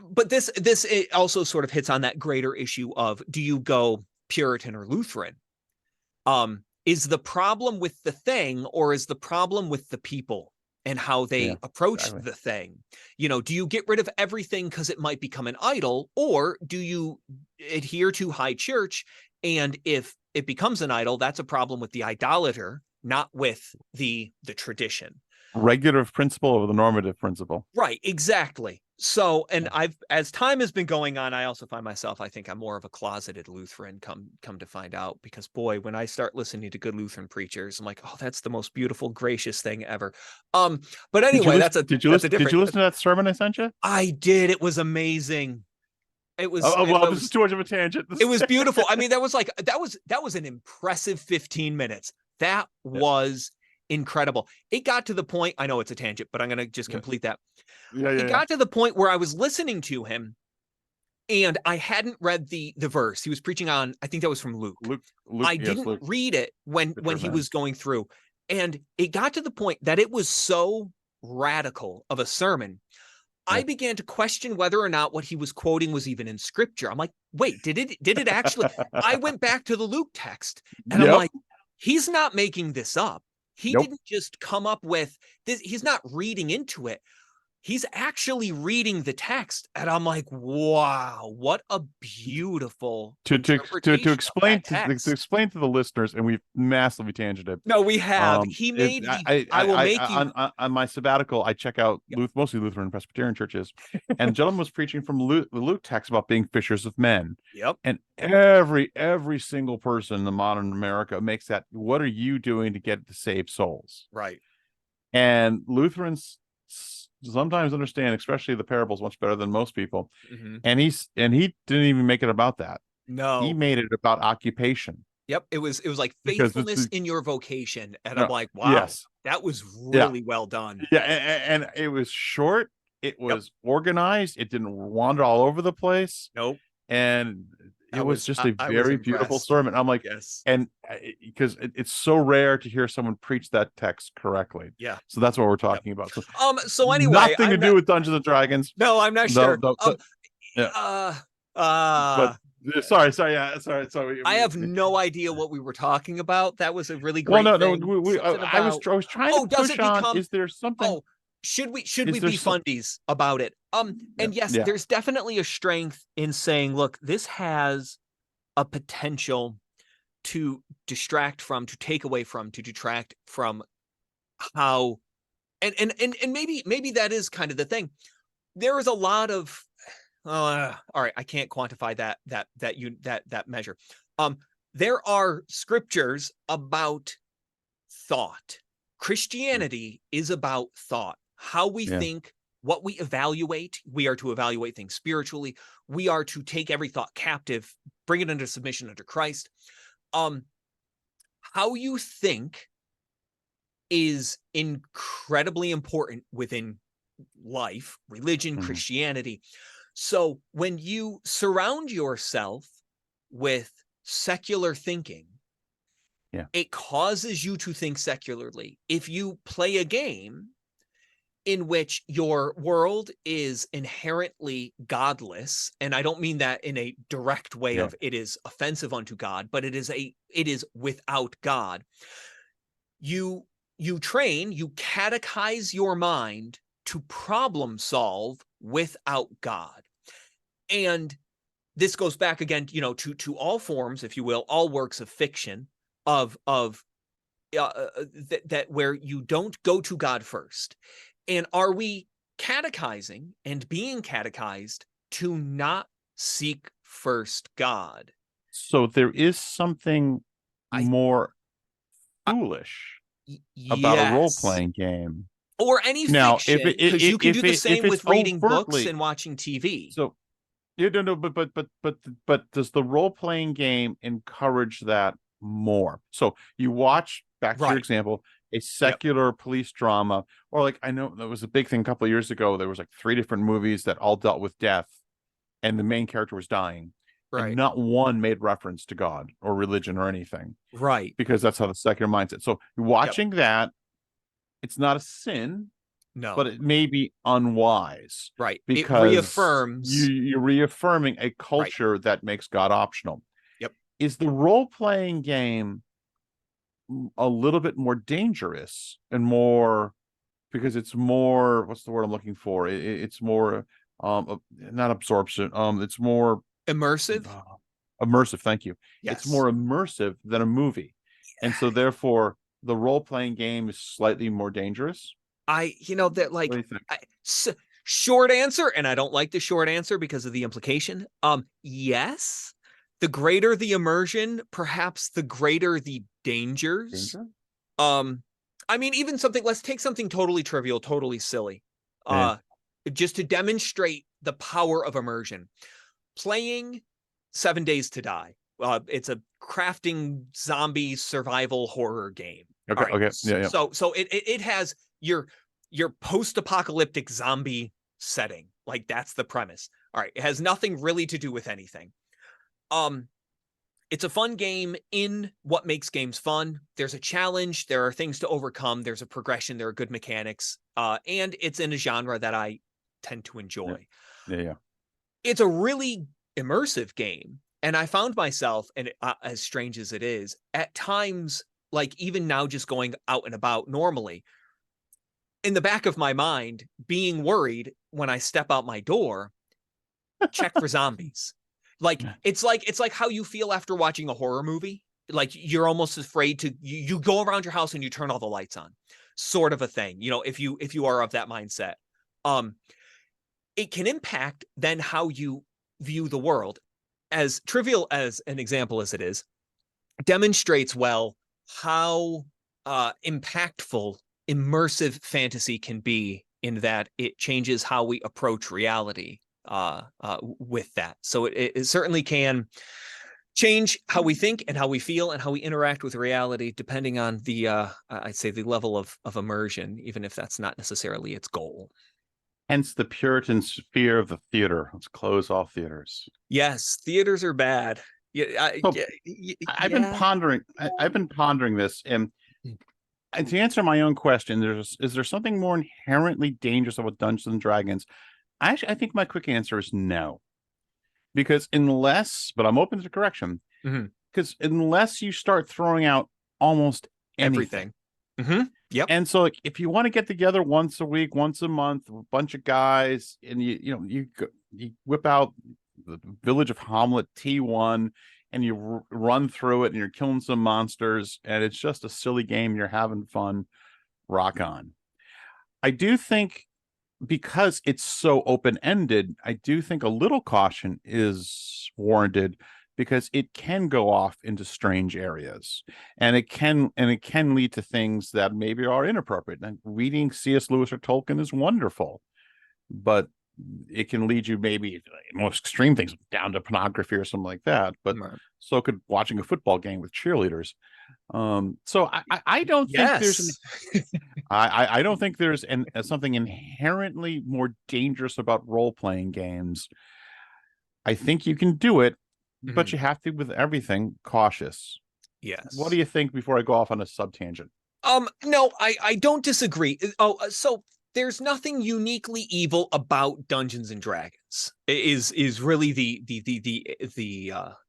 but this it also sort of hits on that greater issue of, do you go Puritan or Lutheran? Is the problem with the thing, or is the problem with the people and how yeah, they approach exactly. the thing? Do you get rid of everything because it might become an idol, or do you adhere to high church? And if it becomes an idol, that's a problem with the idolater, not with the tradition. Regulative principle over the normative principle. Right, exactly. So, and Yeah. as time has been going on, I also find myself, I think I'm more of a closeted Lutheran, come to find out, because boy, when I start listening to good Lutheran preachers, I'm like, oh, that's the most beautiful, gracious thing ever. Um, but Did you anyway, listen? Did you that's a listen? Did different. you listen to that sermon I sent you? I did. It was amazing. Well, this is too much of a tangent. It was beautiful. I mean, that was an impressive 15 minutes. That Yeah, was incredible. It got to the point, I know it's a tangent, but I'm going to just yeah, complete that. yeah, It yeah, yeah. got to the point where I was listening to him and I hadn't read the verse. He was preaching on, I think that was from Luke. I Yes, didn't Luke, read it when Fisher he man. was going through. And it got to the point that it was so radical of a sermon, I Yeah. began to question whether or not what he was quoting was even in scripture. I'm like, wait, did it actually? I went back to the Luke text and I'm Yep. like, he's not making this up. He Nope. didn't just come up with this. He's not reading into it. He's actually reading the text. And I'm like, wow, what a beautiful To interpretation of explain that to text. explain to the listeners, and we've massively tangented. No, we have. Um, He it, made the I will make you. on my sabbatical, I check out Yep. Mostly Lutheran and Presbyterian churches, and the gentleman was preaching from the Luke text about being fishers of men, Yep. and every single person in modern America makes that. What are you doing to get to save souls? Right. And Lutherans sometimes understand, especially the parables, much better than most people. Mm-hmm. And he didn't even make it about that. He No. made it about occupation Yep, it was like because it's faithfulness in your vocation, and I'm no, like, wow, yes, that was yeah, really well done. yeah, and it was short. It Yep. was organized. It didn't wander all over the place, Nope. and it That was was just I, a I was very beautiful impressed. sermon. I'm like, Yes. and because it's so rare to hear someone preach that text correctly, Yeah. so that's what we're Yep. talking about. So So anyway, nothing to do with Dungeons and Dragons. no, I'm not The sure. the yeah, Uh but uh sorry, yeah, sorry. I have no idea what we were talking about. That was a really Well, great no, thing. Something I was trying to oh, does push it on. become Is there something? oh, should we Is there be some? fundies about it? Yeah, And yes, yeah, there's definitely a strength in saying, look, this has a potential to distract from, to take away from, to detract from how, and maybe that is kind of the thing. There is a lot of all right, I can't quantify that measure. Um, there are scriptures about thought. Christianity is about thought, how we yeah, think, what we evaluate. We are to evaluate things spiritually. We are to take every thought captive, bring it under submission under Christ. Um, how you think is incredibly important within life, religion, mhm, Christianity. So when you surround yourself with secular thinking, yeah, it causes you to think secularly. If you play a game in which your world is inherently godless, and I don't mean that in a direct way Yeah. of it is offensive unto God, but it is without God. You train, you catechize your mind to problem solve without God. And this goes back again, to all forms, if you will, all works of fiction, of that where you don't go to God first. And are we catechizing and being catechized to not seek first God? So there is something I, more I foolish about a role yes. playing game. Or any Now, fiction, because you can do the if same it's with reading books overtly, and watching TV. so you don't know, but does the role playing game encourage that more? So you watch, back to your Right. example, a Yep. secular police drama, or like I know there was a big thing a couple of years ago. There was like three different movies that all dealt with death, and the main character was dying, and Right. not one made reference to God or religion or anything, Right. because that's how the secular mindset. So Yep. watching that, it's not a sin, but No. it may be unwise Right. It because reaffirms. you're reaffirming a Right. culture that makes God optional. Yep. Is the role playing game a little bit more dangerous and more, because it's more, what's the word I'm looking for? It's more not absorption. It's more Immersive. uh, immersive. Thank you. It's Yes. more immersive than a movie, and so therefore the role playing game is slightly more dangerous. That What do like, you think? short answer, and I don't like the short answer because of the implication. Yes, the greater the immersion, perhaps the greater the dangers. Danger? Um, I mean, even something, let's take something totally trivial, totally silly. Yeah. Uh, just to demonstrate the power of immersion. Playing 7 Days to Die. It's a crafting zombie survival horror game. All Okay. right. Okay. Yeah. Yeah. So it has your post-apocalyptic zombie setting. Like that's the premise. All right. It has nothing really to do with anything. Um, it's a fun game in what makes games fun. There's a challenge, there are things to overcome, there's a progression, there are good mechanics, and it's in a genre that I tend to Yeah. enjoy. Yeah. Yeah. It's a really immersive game, and I found myself, and as strange as it is, at times, like even now, just going out and about normally, in the back of my mind, being worried when I step out my door, check for zombies. Like it's like how you feel after watching a horror movie. Like you're almost afraid to you go around your house and you turn all the lights on, sort of a thing. If you are of that mindset, um, it can impact then how you view the world. As trivial as an example as it is, demonstrates well how impactful immersive fantasy can be in that it changes how we approach reality with that. So it certainly can change how we think and how we feel and how we interact with reality, depending on the I'd say the level of immersion, even if that's not necessarily its goal. Hence the Puritans' fear of the theater. Let's close all theaters. Yes, theaters are bad. Yeah, So I've been yeah. pondering. I've been pondering this, and to answer my own question, is there something more inherently dangerous about Dungeons and Dragons? I think my quick answer is no, because unless, but I'm open to correction, Mhm. because unless you start throwing out almost anything. Everything. Yep. And so, like, if you want to get together once a week, once a month, a bunch of guys, and you whip out the Village of Hamlet T1, and you run through it, and you're killing some monsters, and it's just a silly game. You're having fun. Rock on. I do think, because it's so open ended, I do think a little caution is warranted, because it can go off into strange areas, and it can lead to things that maybe are inappropriate. And reading C.S. Lewis or Tolkien is wonderful, but it can lead you maybe most extreme things down to pornography or something like that. But Right. so could watching a football game with cheerleaders. So I don't think there's an Yes. I don't think there's something inherently more dangerous about role playing games. I think you can do it, but Mhm. you have to, with everything, cautious. What do Yes. you think before I go off on a sub tangent? No, I don't disagree. So there's nothing uniquely evil about Dungeons and Dragons. Is really the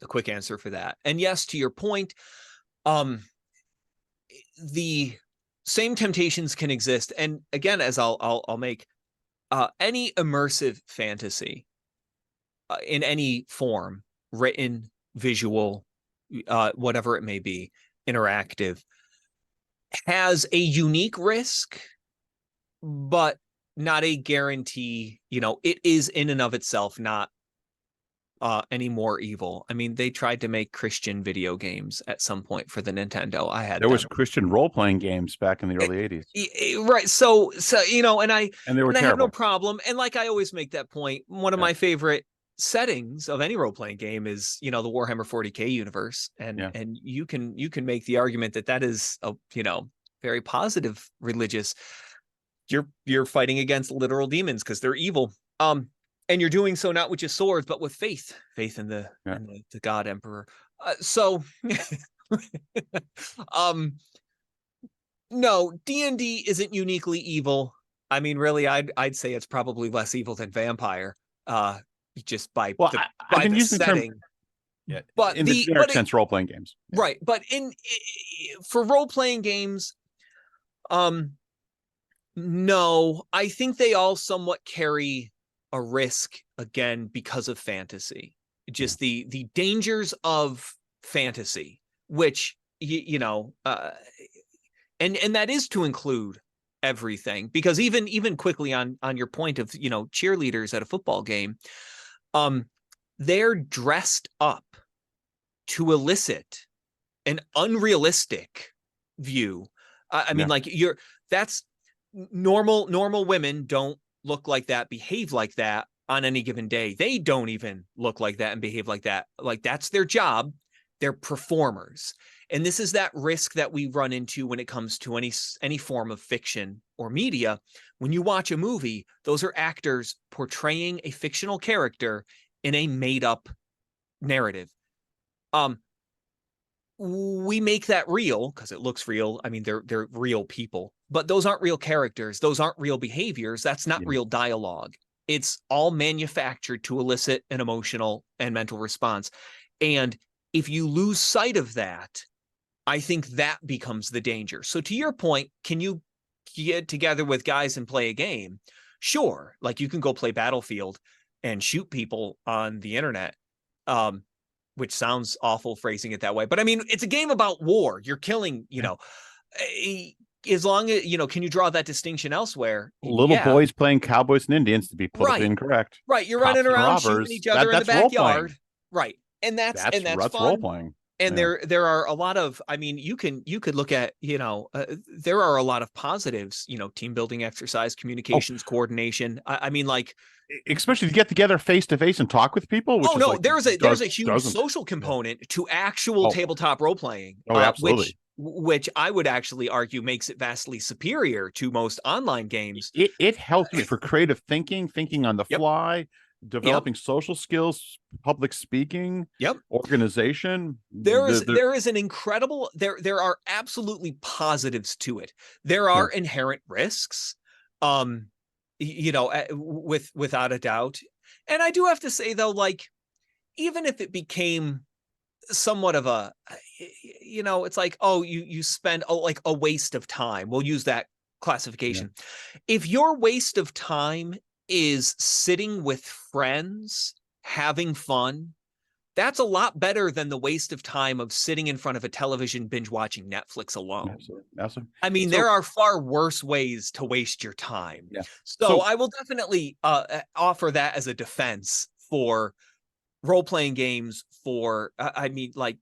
quick answer for that. And yes, to your point, um, the same temptations can exist. And again, as I'll make any immersive fantasy in any form, written, visual, whatever it may be, interactive, has a unique risk, but not a guarantee. It is in and of itself not any more evil. I mean, they tried to make Christian video games at some point for the Nintendo. I had There was them. Christian role-playing games back in the early 80s, Right. So and I and they were have no terrible. problem. And like I always make that point, one of Yeah. my favorite settings of any role-playing game is the Warhammer 40K universe. And Yeah. and you can make the argument that is a very positive religious. You're fighting against literal demons because they're evil. And you're doing so not with just swords, but with faith in the Yeah. in the God Emperor. So um no, D&D isn't uniquely evil. I mean, really, I'd say it's probably less evil than vampire, just by Well, the I've been using the term, setting. yeah, But in the generic sense, role-playing games. Yeah. right, but for role playing games, um, no, I think they all somewhat carry a risk again because of fantasy, just the dangers of fantasy, which and that is to include everything, because even quickly on your point of cheerleaders at a football game, um they're dressed up to elicit an unrealistic view. I mean, Yeah. like, that's normal women don't look like that, behave like that on any given day. They don't even look like that and behave like that. Like, that's their job. They're performers. And this is that risk that we run into when it comes to any form of fiction or media. When you watch a movie, those are actors portraying a fictional character in a made up narrative. We make that real because it looks real. I mean, they're real people, but those aren't real characters. Those aren't real behaviors. That's not Yeah. real dialogue. It's all manufactured to elicit an emotional and mental response. And if you lose sight of that, I think that becomes the danger. So to your point, can you get together with guys and play a game? Sure. Like, you can go play Battlefield and shoot people on the internet. Which sounds awful phrasing it that way, but I mean, it's a game about war. You're killing, as long as, can you draw that distinction elsewhere? Little Yeah. boys playing cowboys and Indians, to be politically Right. incorrect. Right. You're Cops running and around shooting robbers. each other in the That's role backyard. playing. Right. And that's That's role fun. playing. And Yeah. there are a lot of, I mean, you could look at, there are a lot of positives, team building exercise, communications, coordination. I mean, like, Especially to get together face to face and talk with people, which oh is no, like there's a huge doesn't. social component to actual Oh, tabletop role playing, oh, absolutely. which I would actually argue makes it vastly superior to most online games. It helps me for creative thinking on the Yep. fly, developing social skills, public speaking, Yep. organization. There is an incredible, there are absolutely positives to it. There are inherent risks, without a doubt. And I do have to say, though, like, even if it became somewhat of a, it's like, oh, you spend like a waste of time. We'll use that classification. Yeah. If your waste of time is sitting with friends, having fun, that's a lot better than the waste of time of sitting in front of a television binge watching Netflix alone. Absolutely. I mean, there are far worse ways to waste your time. Yeah. So I will definitely offer that as a defense for role-playing games. For I mean, like,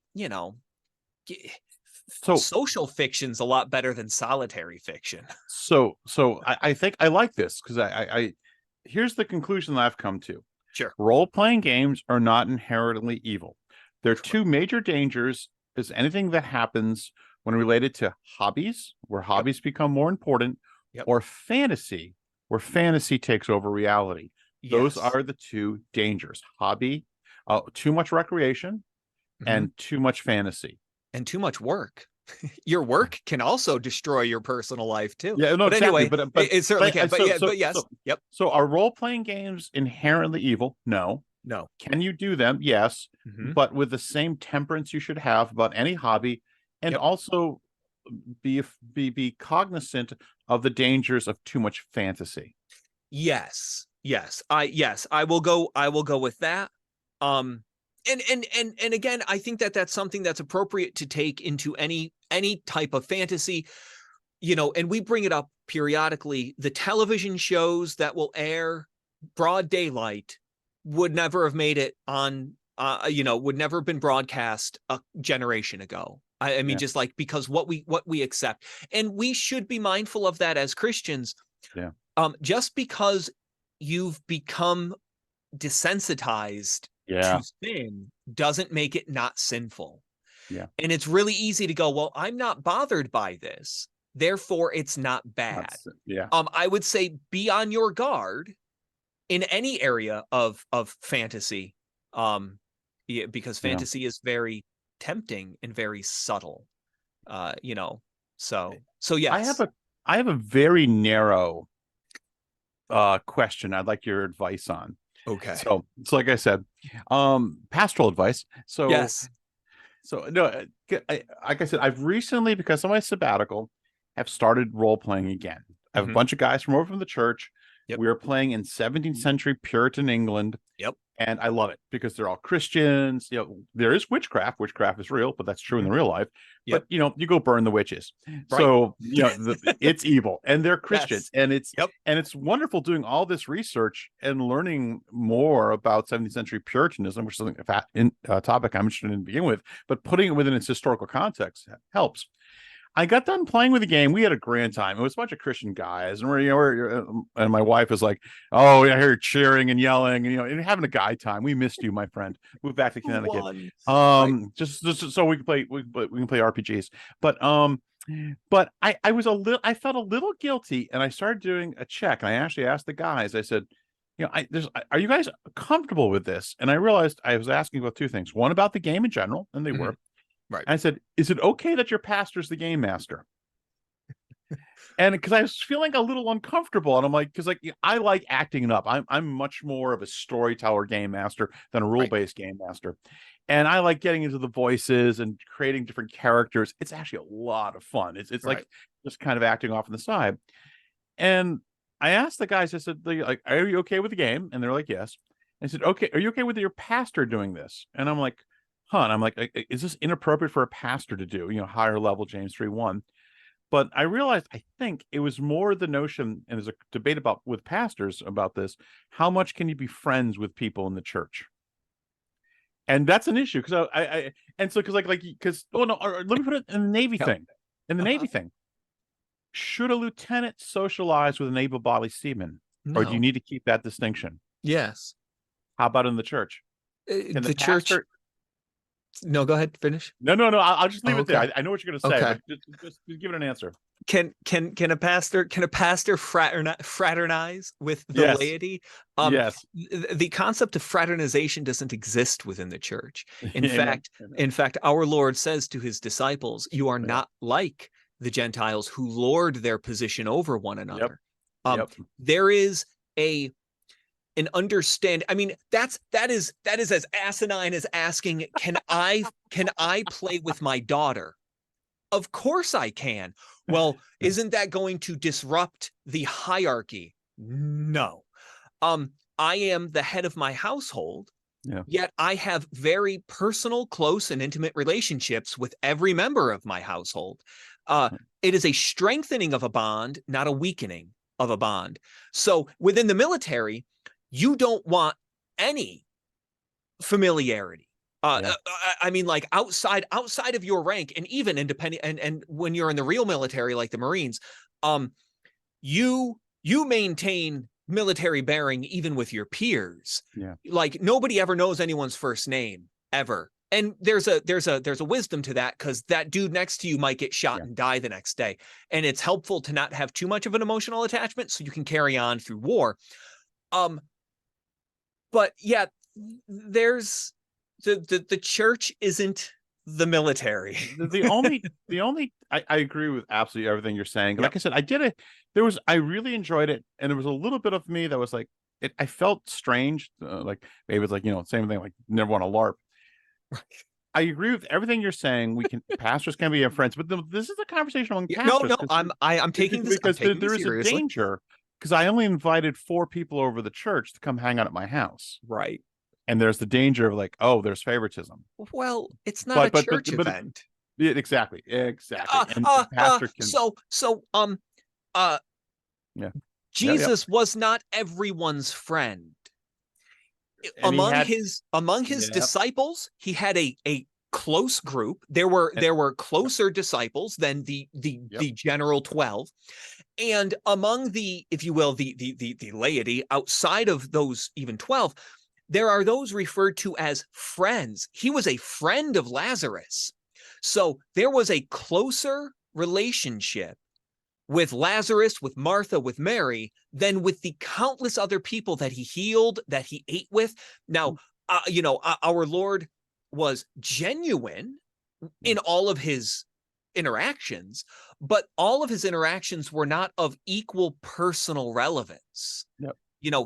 social fiction's a lot better than solitary fiction. So I think I like this because I here's the conclusion that I've come to. Sure. Role-playing games are not inherently evil. There are two major dangers is anything that happens when related to hobbies, where hobbies become more important, or fantasy, where fantasy takes over reality. Those are the two dangers. Hobby, too much recreation, and too much fantasy. And too much work. Your work can also destroy your personal life too. Yeah, no, But exactly. anyway, But it certainly can. But yeah, so but yes, yep, so are role playing games inherently evil? No. no. Can you do them? Yes, Hmm. but with the same temperance you should have about any hobby, and Yep. also be cognizant of the dangers of too much fantasy. Yes, yes, I will go with that. Um, and again, I think that that's something that's appropriate to take into any type of fantasy, and we bring it up periodically. The television shows that will air broad daylight would never have made it on, would never have been broadcast a generation ago. I mean, Yeah, just like, because what we accept, and we should be mindful of that as Christians. yeah, Just because you've become desensitized to yeah, sin doesn't make it not sinful. yeah. And it's really easy to go, well, I'm not bothered by this, therefore it's not bad. That's yeah, I would say be on your guard in any area of fantasy, um, yeah, because yeah. fantasy is very tempting and very subtle. Uh, you know, so I have yes. a I have a very narrow question I'd like your advice on. Okay. So like I said, pastoral advice. Yes. So no, like I said, I've recently, because of my sabbatical, have started role playing again. I have a Hmm. bunch of guys from over from the church. Yep. We are playing in 17th century Puritan England, Yep. and I love it because they're all Christians. There is witchcraft. Witchcraft is real, but that's true in Mhm. the real life. But Yep. you go burn the witches. Right. So it's evil, and they're Christians, Yes. and it's Yep. and it's wonderful doing all this research and learning more about 17th century Puritanism, which is a topic I'm interested in to begin with. But putting it within its historical context helps. I got done playing with the game. We had a grand time. It was a bunch of Christian guys, and and my wife was like, "Oh, yeah, I hear you cheering and yelling, and and having a guy time. We missed you, my friend. Move back to Connecticut, One. Right. just so we can play, we can play RPGs." But I was I felt a little guilty, and I started doing a check, and I actually asked the guys. I said, are you guys comfortable with this? And I realized I was asking about two things: one about the game in general, and they Mhm. were. Right. I said, "Is it okay that your pastor's the game master?" And because I was feeling a little uncomfortable, and I'm like, because I like acting it up. I'm much more of a storyteller game master than a rule Right. based game master, and I like getting into the voices and creating different characters. It's actually a lot of fun. It's like Right. just kind of acting off on the side. And I asked the guys, I said, like, "Are you okay with the game?" And they're like, "Yes." I said, "Okay, are you okay with your pastor doing this?" And I'm like, "Huh?" And I'm like, "Is this inappropriate for a pastor to do? Higher level James 3:1." But I realized, I think it was more the notion, and there's a debate about with pastors about this: how much can you be friends with people in the church? And that's an issue because and so because oh no, let me put it in the Navy Yep. thing. In the Uh-huh. Navy thing, should a lieutenant socialize with an able-bodied seaman, or do you No. need to keep that distinction? Yes. How about in the church? Can the The church. pastor? No, go ahead. Finish. No. I'll just leave Oh, it there. okay. I know what you're going to say, Okay. but just give it an answer. Can a pastor fraternize with the Yes, laity? yes. The concept of fraternization doesn't exist within the church. In Amen. fact, Amen. in fact, our Lord says to his disciples, "You are Yeah. not like the Gentiles who lord their position over one Yep. another." Um, Yep. there is a an understand. I mean, that is as asinine as asking, can I play with my daughter? Of course I can. Well, isn't that going to disrupt the hierarchy? No. I am the head of my household, Yeah. yet I have very personal, close, and intimate relationships with every member of my household. Uh, it is a strengthening of a bond, not a weakening of a bond. So within the military, you don't want any familiarity. Yeah. I mean, like outside of your rank, and even independent, and when you're in the real military, like the Marines, um, you maintain military bearing even with your peers. Yeah. Like nobody ever knows anyone's first name ever. And there's a wisdom to that, because that dude next to you might get shot Yeah. and die the next day. And it's helpful to not have too much of an emotional attachment so you can carry on through war. Um, but yeah, there's the church isn't the military. I agree with absolutely everything you're saying. Yep. Like I said, I really enjoyed it, and there was a little bit of me that was like, I felt strange. Like maybe it's like, same thing, like never want to LARP. I agree with everything you're saying. Pastors can be our friends, but this is a conversation among No, pastors no, because I'm taking this. I'm taking there this is a seriously. danger because I only invited 4 people over the church to come hang out at my house, Right. and there's the danger of like, oh, there's favoritism. Well, it's not a But church but event. yeah, exactly, and the pastor can, Uh, yeah, yeah, Jesus was not everyone's friend. and he had, Among his yeah, disciples, he had a close group. and There were yep, closer disciples than yep, the general 12. And among the, if you will, the laity outside of those even 12, there are those referred to as friends. He was a friend of Lazarus. So there was a closer relationship with Lazarus, with Martha, with Mary, than with the countless other people that he healed, that he ate with. Now, our Lord was genuine yeah, in all of his interactions, but all of his interactions were not of equal personal relevance. yep,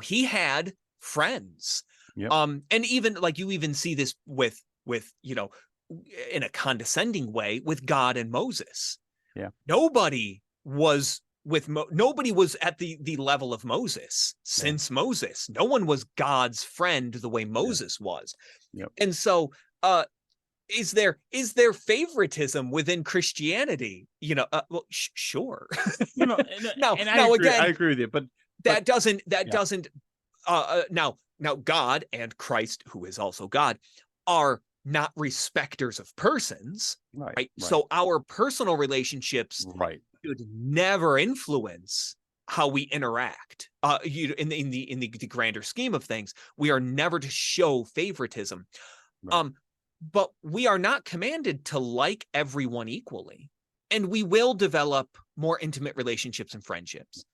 He had friends. yep, And even like you even see this with in a condescending way with God and Moses. yeah, Nobody was at the level of Moses yeah, since Moses. No one was God's friend the way yeah, Moses was. yep. And so is there favoritism within Christianity? Well, sure. now And now I again, agree with you, but that yeah, doesn't now God and Christ, who is also God, are not respecters of persons, right, right? right, So our personal relationships right, should never influence how we interact. In the grander scheme of things, we are never to show favoritism. right. Um, but we are not commanded to like everyone equally, and we will develop more intimate relationships and friendships.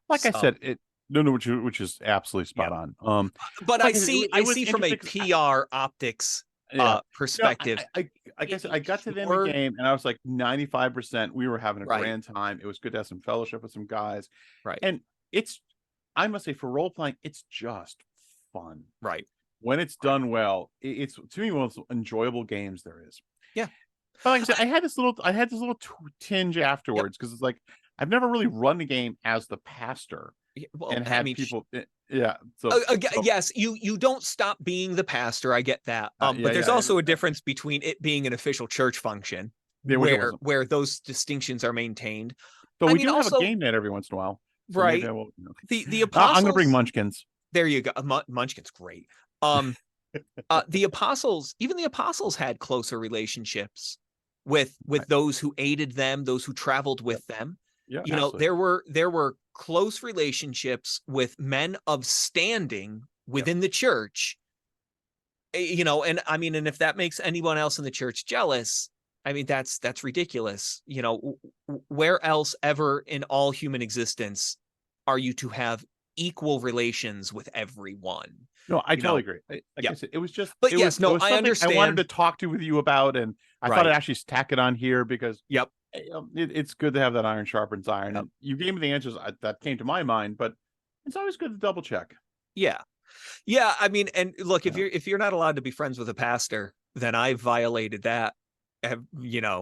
Like I So said, no, which is absolutely yeah, spot on. but I Like I said, see it I was see from a interesting 'cause PR optics yeah. perspective. Like I said, I got to the end of the Sure, game and I was like 95%. We were having a right, grand time. It was good to have some fellowship with some guys. right, And it's, I must say, for role playing, it's just fun. right, When it's right. done well, it's to me one of the most enjoyable games there is. Yeah. But like I said, I, I had this little tinge yep. afterwards because it's like I've never really run the game as the pastor Well, and I had mean, people. Yeah. So yes, you don't stop being the pastor. I get that. yeah, But there's yeah, also a difference between it being an official church function yeah, which it where wasn't. those distinctions are maintained. So I we mean, do have a also, game night every once in a while. So maybe right. I will. The I'm gonna bring apostles, Munchkins. there you go. Munchkin's great. Um, the apostles, even the apostles had closer relationships with Right. those who aided them, those who traveled Yep. with them. Yeah. Absolutely. There were close relationships with men of standing Yep. within the church. And I mean, and if that makes anyone else in the church jealous, I mean, that's ridiculous. Where else ever in all human existence are you to have equal relations with everyone? No, I You totally know, agree. Like yeah. I said, it was just But yes, it no, was I something I wanted understand. to talk to with you about, and I thought I'd Right. actually tack it on here because Yep. it's good to have that iron sharpens iron. Yep. And you gave me the answers that came to my mind, but it's always good to double check. Yeah. Yeah. I mean, and look, You know. if you're not allowed to be friends with a pastor, then I violated that. I've Yeah.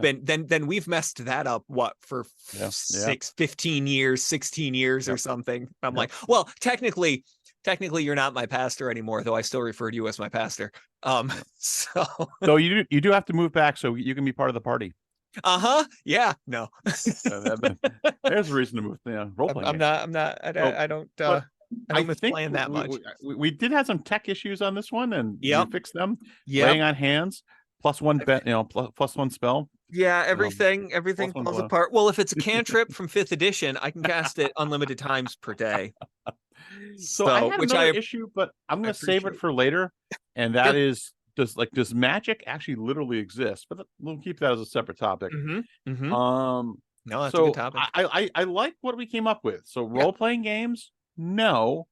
been then we've messed that up what for Yeah. Yeah. 15 years, 16 years or Yep. something. I'm Yep. like, well, technically you're not my pastor anymore, though I still refer to you as my pastor. Yep. So So you do have to move back so you can be part of the party. uh-huh. Yeah, no. There's a reason to move. Yeah, role playing game. I'm not So, but I I don't miss think playing that much. we did have some tech issues on this one, and we Yep. fixed them. Yep. Laying on hands, plus one spell. Yeah, Plus everything one falls blow. apart. Well, if it's a cantrip from fifth edition, I can cast it unlimited times per day. So I So, had which another issue, but I'm I gonna save it appreciate. for later, and that Sure. is does magic actually literally exist? But we'll keep that as a separate topic. Mm-hmm. Mm-hmm. Um, No, that's a good so topic. I like what we came up with. So Yeah. role playing games, no,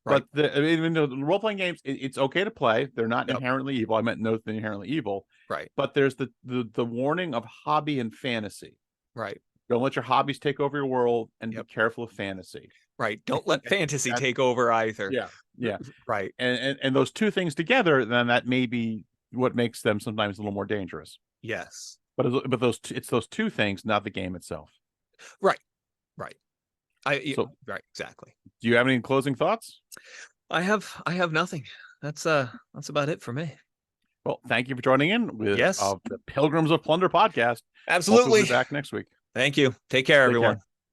Right. But I mean, the role playing games, it's okay to play. They're not Yep. inherently evil. I meant no, they're inherently evil. Right. But there's the warning of hobby and fantasy. Right. Don't let your hobbies take over your world, and be Yep. careful of fantasy. Right. Don't let fantasy That's take over either. yeah, yeah. Right. And those two things together, then that may be what makes them sometimes a little more dangerous. Yes. But it's those two things, not the game itself. Right. Right. So, right, exactly. do you have any closing thoughts? I have nothing. That's about it for me. Well, thank you for joining in with Yes. the Pilgrims of Plunder podcast. Hopefully, we'll Absolutely. be back next week. Thank you. Take care, Take everyone. care.